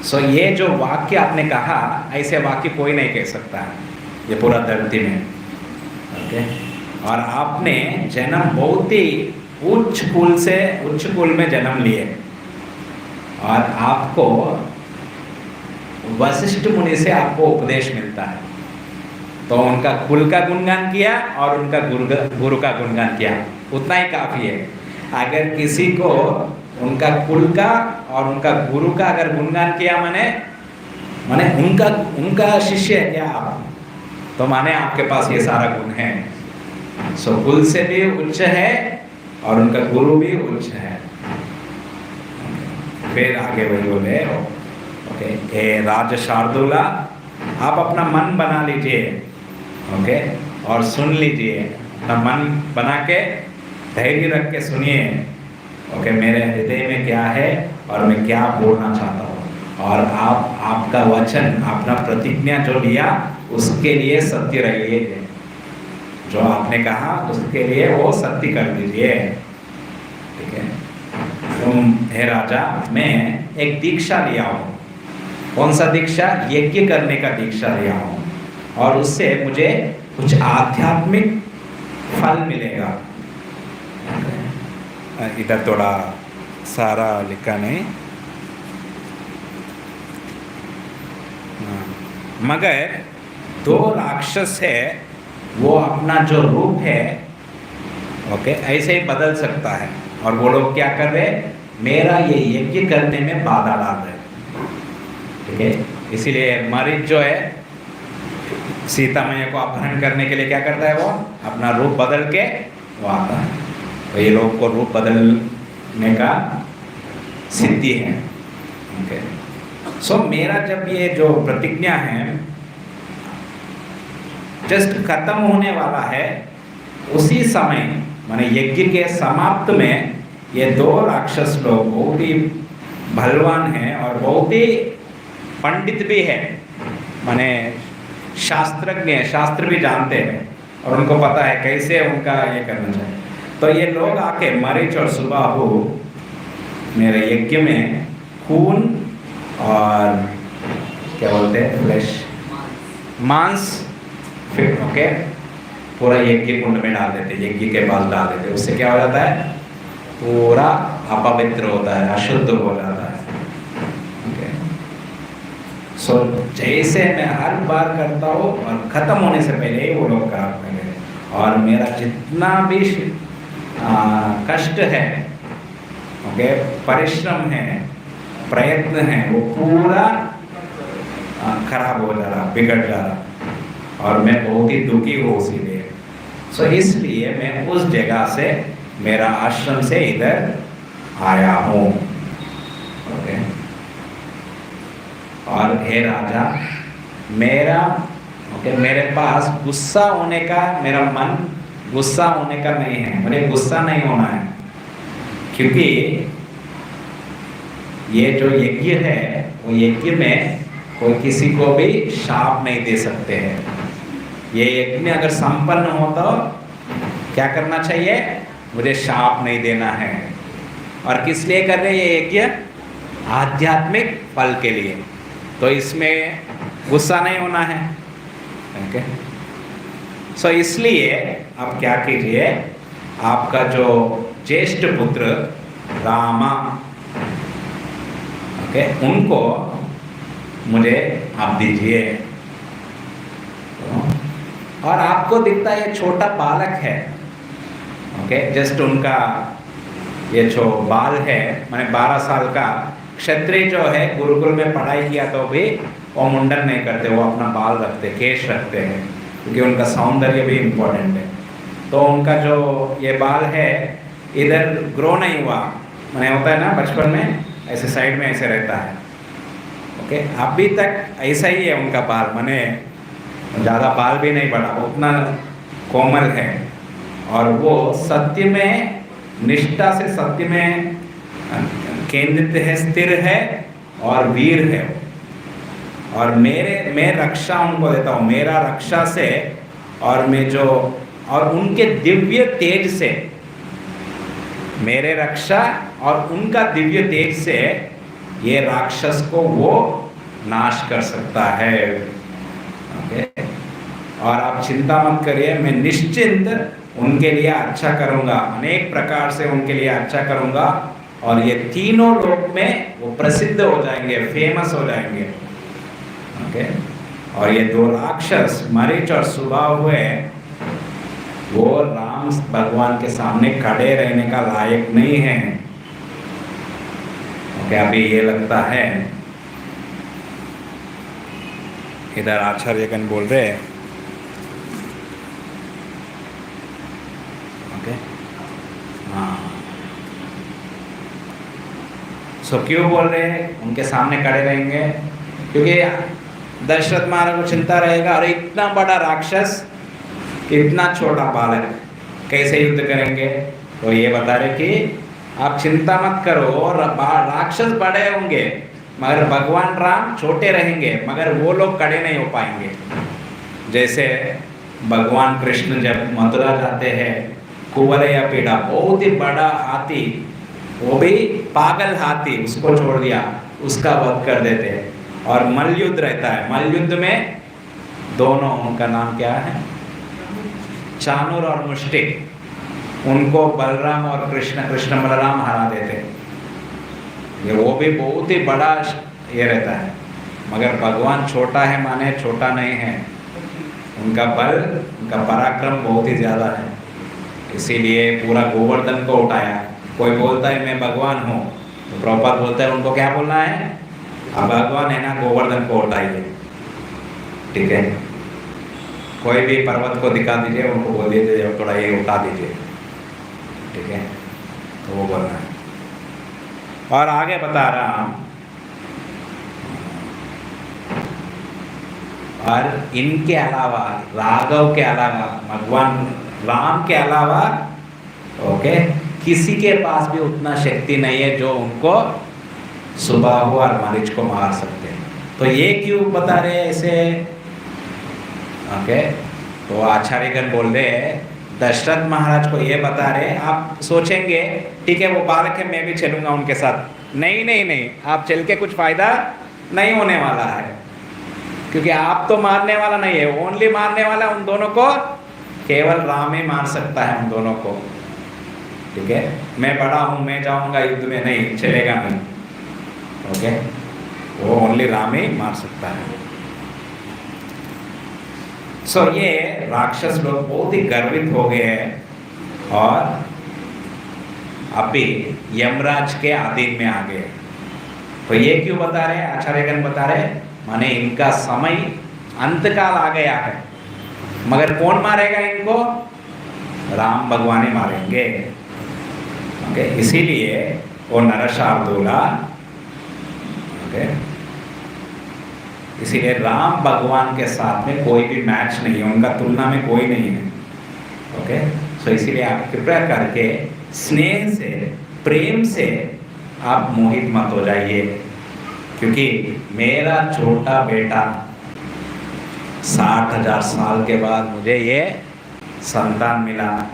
सो ये जो वाक्य आपने कहा, ऐसे वाक्य कोई नहीं कह सकता है ये पूरा धरती में। ओके, और आपने जन्म बहुत ही उच्च कुल में जन्म लिए, और आपको वशिष्ठ मुनि से आपको उपदेश मिलता है। तो उनका कुल का गुणगान किया और उनका गुरु का गुणगान किया, उतना ही काफ़ी है। अगर किसी को उनका कुल का और उनका गुरु का अगर गुणगान किया, माने उनका शिष्य है क्या आप, तो माने आपके पास ये सारा गुण है। सो कुल से भी उच्च है और उनका गुरु भी उच्च है। फिर आगे वही बोले, ओके, ए राज शार्दूला, आप अपना मन बना लीजिए, ओके, और सुन लीजिए, अपना मन बना के धैर्य रख के सुनिए, ओके, मेरे हृदय में क्या है और मैं क्या बोलना चाहता हूँ। और आपका वचन, अपना प्रतिज्ञा जो लिया उसके लिए सत्य रहिए, जो आपने कहा उसके लिए वो सत्य कर दीजिए। ठीक है, तुम हे राजा, मैं एक दीक्षा लिया हूँ। कौन सा दीक्षा? यज्ञ करने का दीक्षा लिया हूँ, और उससे मुझे कुछ आध्यात्मिक फल मिलेगा। इधर थोड़ा सारा लिखा नहीं, मगर दो राक्षस है, वो अपना जो रूप है ओके ऐसे ही बदल सकता है। और वो लोग क्या कर रहे, मेरा ये यज्ञ करने में बाधा डाल रहे, ठीक है। इसीलिए मरीच जो है सीता मैया को अपहरण करने के लिए क्या करता है, वो अपना रूप बदल के वो आता है। तो ये लोग को रूप बदलने का सिद्धि है, ओके। सो मेरा जब ये जो प्रतिज्ञा है जस्ट खत्म होने वाला है, उसी समय माने यज्ञ के समाप्त में ये दो राक्षस लोग बहुत ही बलवान हैं और बहुत ही पंडित भी है, माने शास्त्रज्ञ, शास्त्र भी जानते हैं और उनको पता है कैसे उनका ये करना चाहिए। तो ये लोग आके मरीच और सुबाहु मेरे यज्ञ में खून और क्या बोलते हैं फ्लैश मांस फिर ओके पूरा यज्ञ कुंड में डाल देते, यज्ञ के पास डाल देते। उससे क्या हो जाता है, पूरा अपवित्र होता है, अशुद्ध हो जाता है, ओके। सो जैसे मैं हर बार करता हूँ और खत्म होने से पहले ही वो लोग कराते हैं, और मेरा जितना भी कष्ट है ओके, परिश्रम है, प्रयत्न है, वो पूरा खराब हो जा रहा, बिगड़ जा रहा, और मैं बहुत ही दुखी हूँ इसीलिए। सो इसलिए मैं उस जगह से, मेरा आश्रम से इधर आया हूँ, ओके। और हे राजा, मेरा ओके मेरे पास गुस्सा होने का, मेरा मन गुस्सा होने का नहीं है, मुझे गुस्सा नहीं होना है, क्योंकि ये जो यज्ञ है वो यज्ञ में कोई किसी को भी शाप नहीं दे सकते हैं। ये यज्ञ अगर संपन्न हो तो क्या करना चाहिए, मुझे शाप नहीं देना है। और किस लिए कर रहे हैं ये यज्ञ, आध्यात्मिक फल के लिए, तो इसमें गुस्सा नहीं होना है, ओके। सो इसलिए आप क्या कीजिए, आपका जो ज्येष्ठ पुत्र रामा ओके उनको मुझे आप दीजिए। और आपको दिखता है ये छोटा बालक है, ओके, जस्ट उनका ये जो बाल है माने 12 साल का, क्षत्रिय जो है गुरुकुल में पढ़ाई किया तो भी वो मुंडन नहीं करते, वो अपना बाल रखते, केश रखते हैं, क्योंकि उनका सौंदर्य भी इम्पोर्टेंट है। तो उनका जो ये बाल है इधर ग्रो नहीं हुआ, माने होता है ना बचपन में ऐसे साइड में ऐसे रहता है, ओके। अभी तक ऐसा ही है उनका बाल, माने ज़्यादा बाल भी नहीं बढ़ा, उतना कोमल है, और वो सत्य में, निष्ठा से सत्य में केंद्रित है, स्थिर है और वीर है। और मैं रक्षा उनको देता हूँ, मेरा रक्षा से और मैं जो और उनके दिव्य तेज से, मेरे रक्षा और उनका दिव्य तेज से ये राक्षस को वो नाश कर सकता है, ओके। और आप चिंता मत करिए, मैं निश्चिंत उनके लिए अच्छा करूँगा, अनेक प्रकार से उनके लिए अच्छा करूँगा, और ये तीनों लोक में वो प्रसिद्ध हो जाएंगे, फेमस हो जाएंगे, ओके। और ये दो राक्षस मरीच और सुबाहु हुए, वो राम भगवान के सामने खड़े रहने का लायक नहीं है, ओके। अभी ये लगता है इधर आचार्यगण बोल रहे हैं, ओके, हाँ। सो क्यों बोल रहे हैं उनके सामने खड़े रहेंगे, क्योंकि दशरथ महाराज को चिंता रहेगा, और इतना बड़ा राक्षस, इतना छोटा बालक कैसे युद्ध करेंगे। तो ये बता रहे कि आप चिंता मत करो, राक्षस बड़े होंगे मगर भगवान राम छोटे रहेंगे, मगर वो लोग खड़े नहीं हो पाएंगे। जैसे भगवान कृष्ण जब मथुरा जाते हैं, कुंवरैया पीड़ा, बहुत ही बड़ा हाथी, वो भी पागल हाथी, उसको छोड़ दिया, उसका वध कर देते हैं। और मल्लयुद्ध रहता है, मल्लयुद्ध में दोनों, उनका नाम क्या है, चाणूर और मुष्टिक, उनको बलराम और कृष्ण, कृष्ण बलराम हरा देते, ये वो भी बहुत ही बड़ा ये रहता है, मगर भगवान छोटा है माने छोटा नहीं है, उनका बल, उनका पराक्रम बहुत ही ज़्यादा है। इसीलिए पूरा गोवर्धन को उठाया। कोई बोलता है मैं भगवान हूँ, तो प्रभुपाद बोलते हैं उनको क्या बोलना है, अब भगवान है ना, गोवर्धन को उठाइए। ठीक है, कोई भी पर्वत को दिखा दीजिए, उनको बोल दीजिए थोड़ा ये उठा दीजिए। ठीक है, तो वो बोलना है। और आगे बता रहा हूँ, और इनके अलावा, राघव के अलावा, भगवान राम के अलावा, ओके, किसी के पास भी उतना शक्ति नहीं है जो उनको सुबाहु और मरीच को मार सकते हैं। तो ये क्यों बता रहे हैं इसे? ओके, तो आचार्यगण बोल रहे हैं दशरथ महाराज को ये बता रहे, आप सोचेंगे ठीक है वो बालक है, मैं भी चलूंगा उनके साथ। नहीं नहीं नहीं, आप चल के कुछ फायदा नहीं होने वाला है, क्योंकि आप तो मारने वाला नहीं है, ओनली मारने वाला उन दोनों को केवल राम ही मार सकता है, उन दोनों को। ठीक है, मैं बड़ा हूं, मैं जाऊंगा युद्ध में, नहीं चलेगा नहीं। ओके, वो ओनली राम ही मार सकता है। सो ये राक्षस लोग बहुत ही गर्वित हो गए हैं और अभी यमराज के अधीन में आ गए। तो ये क्यों बता रहे हैं आचार्यगण? बता रहे माने इनका समय अंतकाल आ गया है, मगर कौन मारेगा इनको? राम भगवान ही मारेंगे। ओके, इसीलिए वो नरशार्दूला, ओके, इसीलिए राम भगवान के साथ में कोई भी मैच नहीं है, उनका तुलना में कोई नहीं है। ओके, सो इसीलिए आप कृपया करके स्नेह से, प्रेम से आप मोहित मत हो जाइए, क्योंकि मेरा छोटा बेटा 60,000 साल के बाद मुझे ये संतान मिला,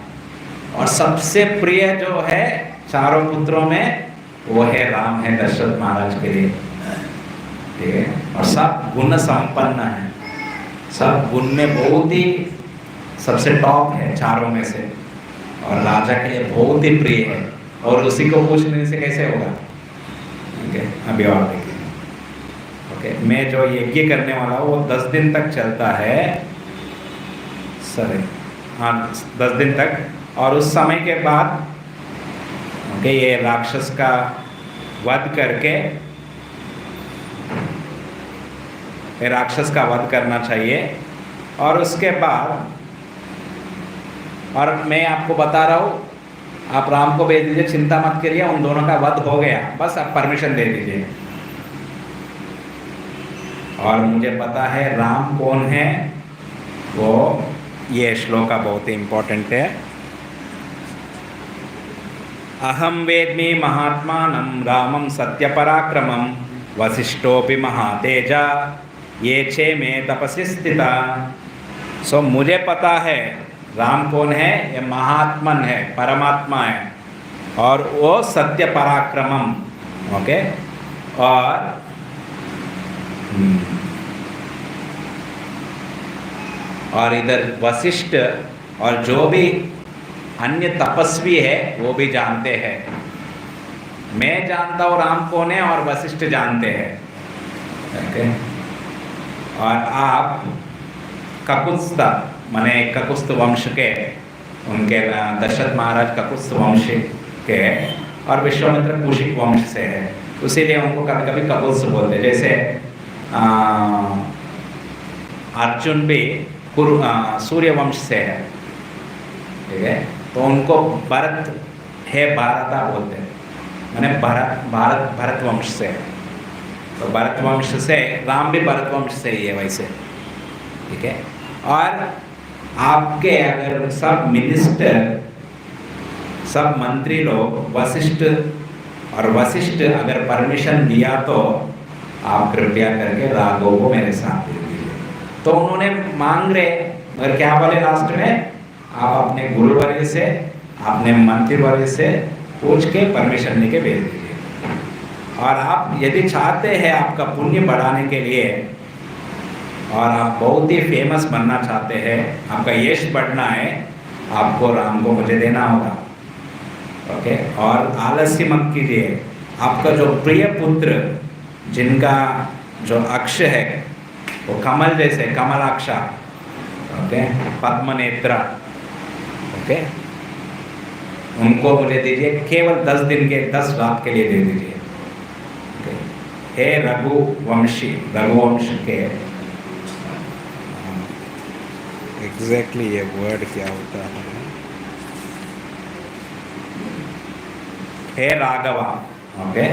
और सबसे प्रिय जो है चारों पुत्रों में वो है राम, है दशरथ महाराज के लिए। ठीक है, और सब गुण संपन्न है, सब गुण में बहुत ही सबसे टॉप है चारों में से, और राजा के लिए बहुत ही प्रिय है, और उसी को पूछने से कैसे होगा? ठीक है, अभी और देखिए। ओके, मैं जो यज्ञ करने वाला हूँ वो 10 दिन तक चलता है, सॉरी हाँ 10 दिन तक, और उस समय के बाद ओके ये राक्षस का वध करके, राक्षस का वध करना चाहिए, और उसके बाद, और मैं आपको बता रहा हूँ, आप राम को भेज दीजिए, चिंता मत करिए, उन दोनों का वध हो गया, बस आप परमिशन दे दीजिए। और मुझे पता है राम कौन है, वो ये श्लोक बहुत ही इम्पोर्टेंट है। अहम वेद्मि महात्मानं रामं सत्यपराक्रमं वसिष्ठोपि महातेजा ये चे में तपस्वी स्थिता। सो मुझे पता है राम कौन है, ये महात्मन है, परमात्मा है, और वो सत्य पराक्रमम। ओके, और इधर वशिष्ठ और जो भी अन्य तपस्वी है वो भी जानते हैं। मैं जानता हूँ राम कौन है और वशिष्ठ जानते हैं। ओके, और आप ककुत्स्थ माने ककुत्स्थ वंश के, उनके दशरथ महाराज ककुत्स्थ वंश के, और विश्वामित्र कौशिक वंश से है, इसीलिए उनको कभी कभी ककुत्स्थ बोलते हैं। जैसे अर्जुन भी सूर्य वंश से है, ठीक है, तो उनको भरत है, भारता बोलते हैं, माने भारत वंश से है। तो भरत वंश से राम भी भरत वंश से ही है वैसे, ठीक है। और आपके अगर सब मिनिस्टर, सब मंत्री लोग वशिष्ठ अगर परमिशन दिया तो आप कृपया करके राघव को मेरे साथ दे दीजिए। तो उन्होंने मांग रहे, मगर क्या बोले लास्ट में, आप अपने गुरुवर्य से, अपने मंत्रीवर्य से पूछ के परमिशन लेके भेज दीजिए। और आप यदि चाहते हैं आपका पुण्य बढ़ाने के लिए, और आप बहुत ही फेमस बनना चाहते हैं, आपका यश बढ़ना है, आपको राम को मुझे देना होगा। ओके, और आलस्य मत कीजिए, आपका जो प्रिय पुत्र जिनका जो अक्ष है वो कमल जैसे कमलाक्षा, ओके, पद्मनेत्र, ओके, उनको मुझे दीजिए, केवल 10 दिन के 10 रात के लिए दे दीजिए। ओके, हे रघुवंशी, रघुवंश के एग्जैक्टली ये वर्ड क्या होता है, हे राघवा, ओके।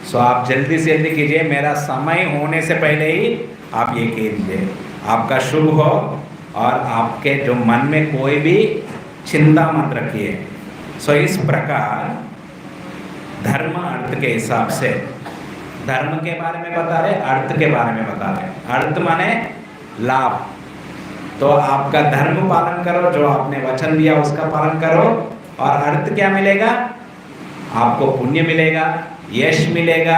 सो आप जल्दी से जल्दी कीजिए, मेरा समय होने से पहले ही आप ये कीजिए, आपका शुभ हो और आपके जो मन में कोई भी चिंता मत रखिए। सो इस प्रकार धर्म अर्थ के हिसाब से, धर्म के बारे में बता रहे, अर्थ के बारे में बता रहे। अर्थ माने लाभ, तो आपका धर्म पालन करो, जो आपने वचन दिया उसका पालन करो, और अर्थ क्या मिलेगा, आपको पुण्य मिलेगा, यश मिलेगा,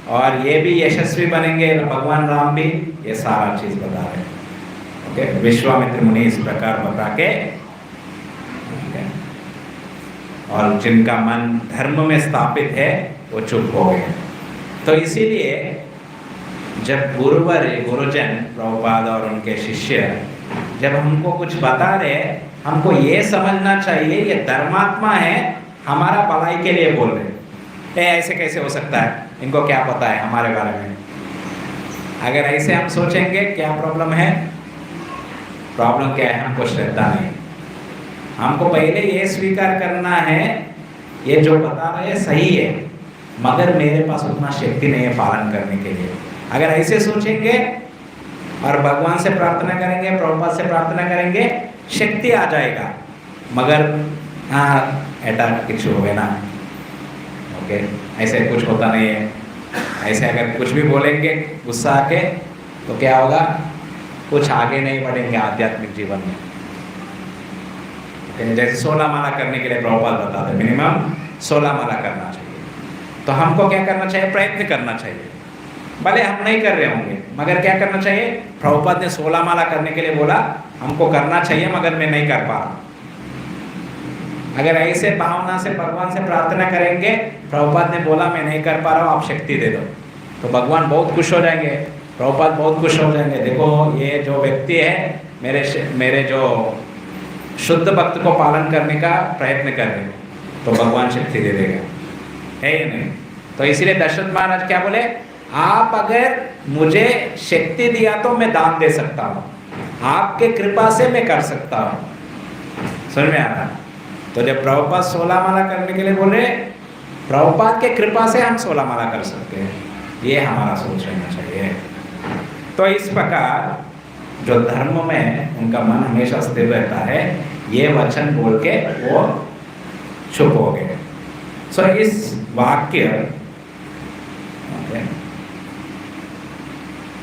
और ये भी यशस्वी बनेंगे भगवान राम भी, ये सारा चीज बता रहे हैं। ओके, विश्वामित्र मुनि इस प्रकार बता के, और जिनका मन धर्म में स्थापित है वो चुप हो गए। तो इसीलिए जब गुरुजन प्रभुपाद और उनके शिष्य जब हमको कुछ बता रहे, हमको ये समझना चाहिए ये धर्मात्मा है, हमारा भलाई के लिए बोल रहे। ऐसे कैसे हो सकता है, इनको क्या पता है हमारे बारे में। अगर ऐसे हम सोचेंगे, क्या प्रॉब्लम है, प्रॉब्लम क्या है, हमको श्रद्धा नहीं। हमको पहले ये स्वीकार करना है ये जो बता रहे हैं सही है, मगर मेरे पास उतना शक्ति नहीं है पालन करने के लिए। अगर ऐसे सोचेंगे और भगवान से प्रार्थना करेंगे, प्रभुपाद से प्रार्थना करेंगे, शक्ति आ जाएगा, मगर हाँ ऐसा कुछ हो गया ना, ओके, ऐसे कुछ होता नहीं है। ऐसे अगर कुछ भी बोलेंगे गुस्सा आके तो क्या होगा, कुछ आगे नहीं बढ़ेंगे आध्यात्मिक जीवन में। जैसे 16 माला करने के लिए प्रभुपाद बताते मिनिमम 16 माला करना चाहिए, तो हमको क्या करना चाहिए, प्रयत्न करना चाहिए। भले हम नहीं कर रहे होंगे, मगर क्या करना चाहिए, प्रभुपाद ने 16 माला करने के लिए बोला, हमको करना चाहिए, मगर मैं नहीं कर पा रहा। अगर ऐसे भावना से भगवान से प्रार्थना करेंगे, प्रभुपाद ने बोला मैं नहीं कर पा रहा हूँ, आप शक्ति दे दो, तो भगवान बहुत खुश हो जाएंगे, प्रभुपाद बहुत खुश हो जाएंगे। देखो ये जो व्यक्ति है मेरे जो शुद्ध भक्त को पालन करने का प्रयत्न कर रहे, तो भगवान शक्ति दे देगा, है या नहीं। तो इसलिए दशरथ महाराज क्या बोले, आप अगर मुझे शक्ति दिया तो मैं दान दे सकता हूँ, आपके कृपा से मैं कर सकता हूँ। समझ में आ रहा। तो जब प्रभुपाद 16 माला करने के लिए बोले, प्रभुपाद के कृपा से हम 16 माला कर सकते हैं, ये हमारा सोच रहना चाहिए। तो इस प्रकार जो धर्म में उनका मन हमेशा स्थिर रहता है, ये वचन बोल के वो चुप हो गए। सो इस वाक्य,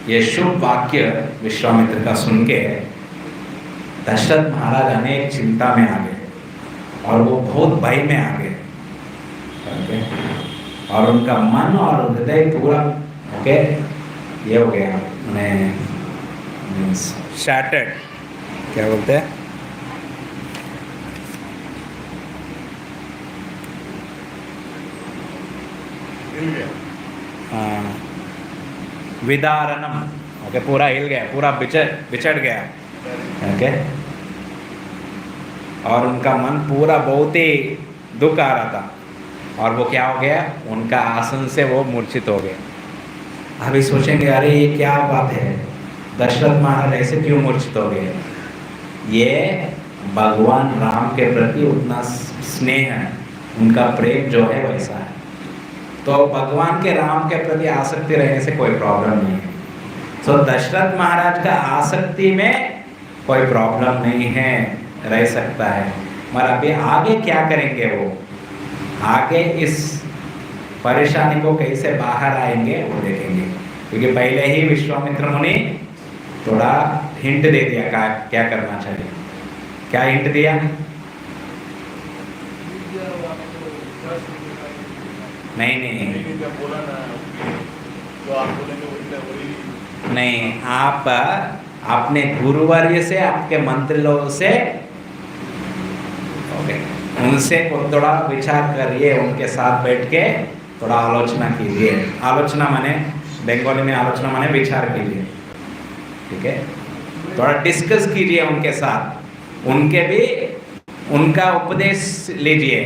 ये शुभ वाक्य विश्वामित्र का सुन के दशरथ महाराज अनेक चिंता में आ गए और वो बहुत भय में आ गए, और उनका मन और हृदय पूरा ओके ये हो गया, शैटर्ड, क्या बोलते हैं, विदारणम, ओके, पूरा हिल गया, पूरा बिछड़ गया, ओके। और उनका मन पूरा बहुत ही दुख आ रहा था, और वो क्या हो गया, उनका आसन से वो मूर्छित हो गए। अभी सोचेंगे अरे ये क्या बात है, दशरथ महाराज ऐसे क्यों मूर्छित हो गए। ये भगवान राम के प्रति उतना स्नेह है, उनका प्रेम जो है वैसा है। तो भगवान के राम के प्रति आसक्ति रहने से कोई प्रॉब्लम नहीं है। तो दशरथ महाराज का आसक्ति में कोई प्रॉब्लम नहीं है, रह सकता है। मगर अभी आगे क्या करेंगे, वो आगे इस परेशानी को कैसे बाहर आएंगे वो देखेंगे, क्योंकि पहले ही विश्वामित्र मुनि थोड़ा हिंट दे दिया क्या करना चाहिए। क्या हिंट दिया, नहीं, आप अपने गुरुवर्य से, आपके मंत्री लोगों से उनसे थोड़ा विचार करिए, उनके साथ बैठ के थोड़ा आलोचना कीजिए। आलोचना माने बंगाली में आलोचना माने विचार कीजिए, ठीक है। थोड़ा डिस्कस कीजिए उनके साथ, उनके भी उनका उपदेश लीजिए,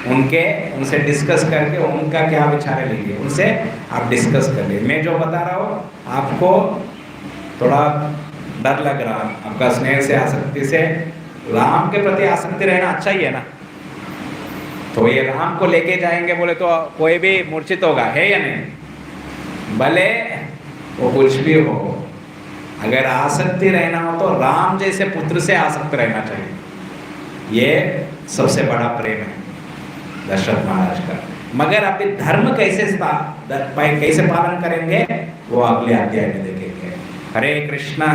उनसे डिस्कस करके उनका क्या विचार है लीजिए, उनसे आप डिस्कस कर लीजिए। मैं जो बता रहा हूँ आपको थोड़ा डर लग रहा, आपका स्नेह से आसक्ति से, राम के प्रति आसक्ति रहना अच्छा ही है ना। तो ये राम को लेके जाएंगे बोले तो कोई भी मूर्छित होगा, है या नहीं? भले वो कुछ भी हो, अगर आसक्ति रहना हो तो राम जैसे पुत्र से आसक्त रहना चाहिए। ये सबसे बड़ा प्रेम है दशरथ महाराज का। मगर अभी धर्म कैसे पालन करेंगे वो अगले अध्याय में देखेंगे। हरे कृष्णा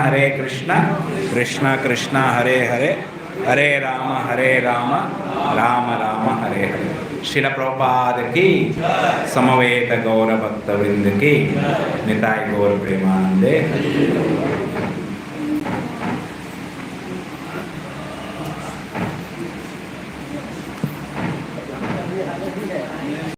कृष्णा कृष्णा हरे हरे, हरे राम राम राम हरे हरे। श्रील प्रभुपाद की, समवेत गौर भक्त वृंद की, निताय गौर प्रेमानंदे।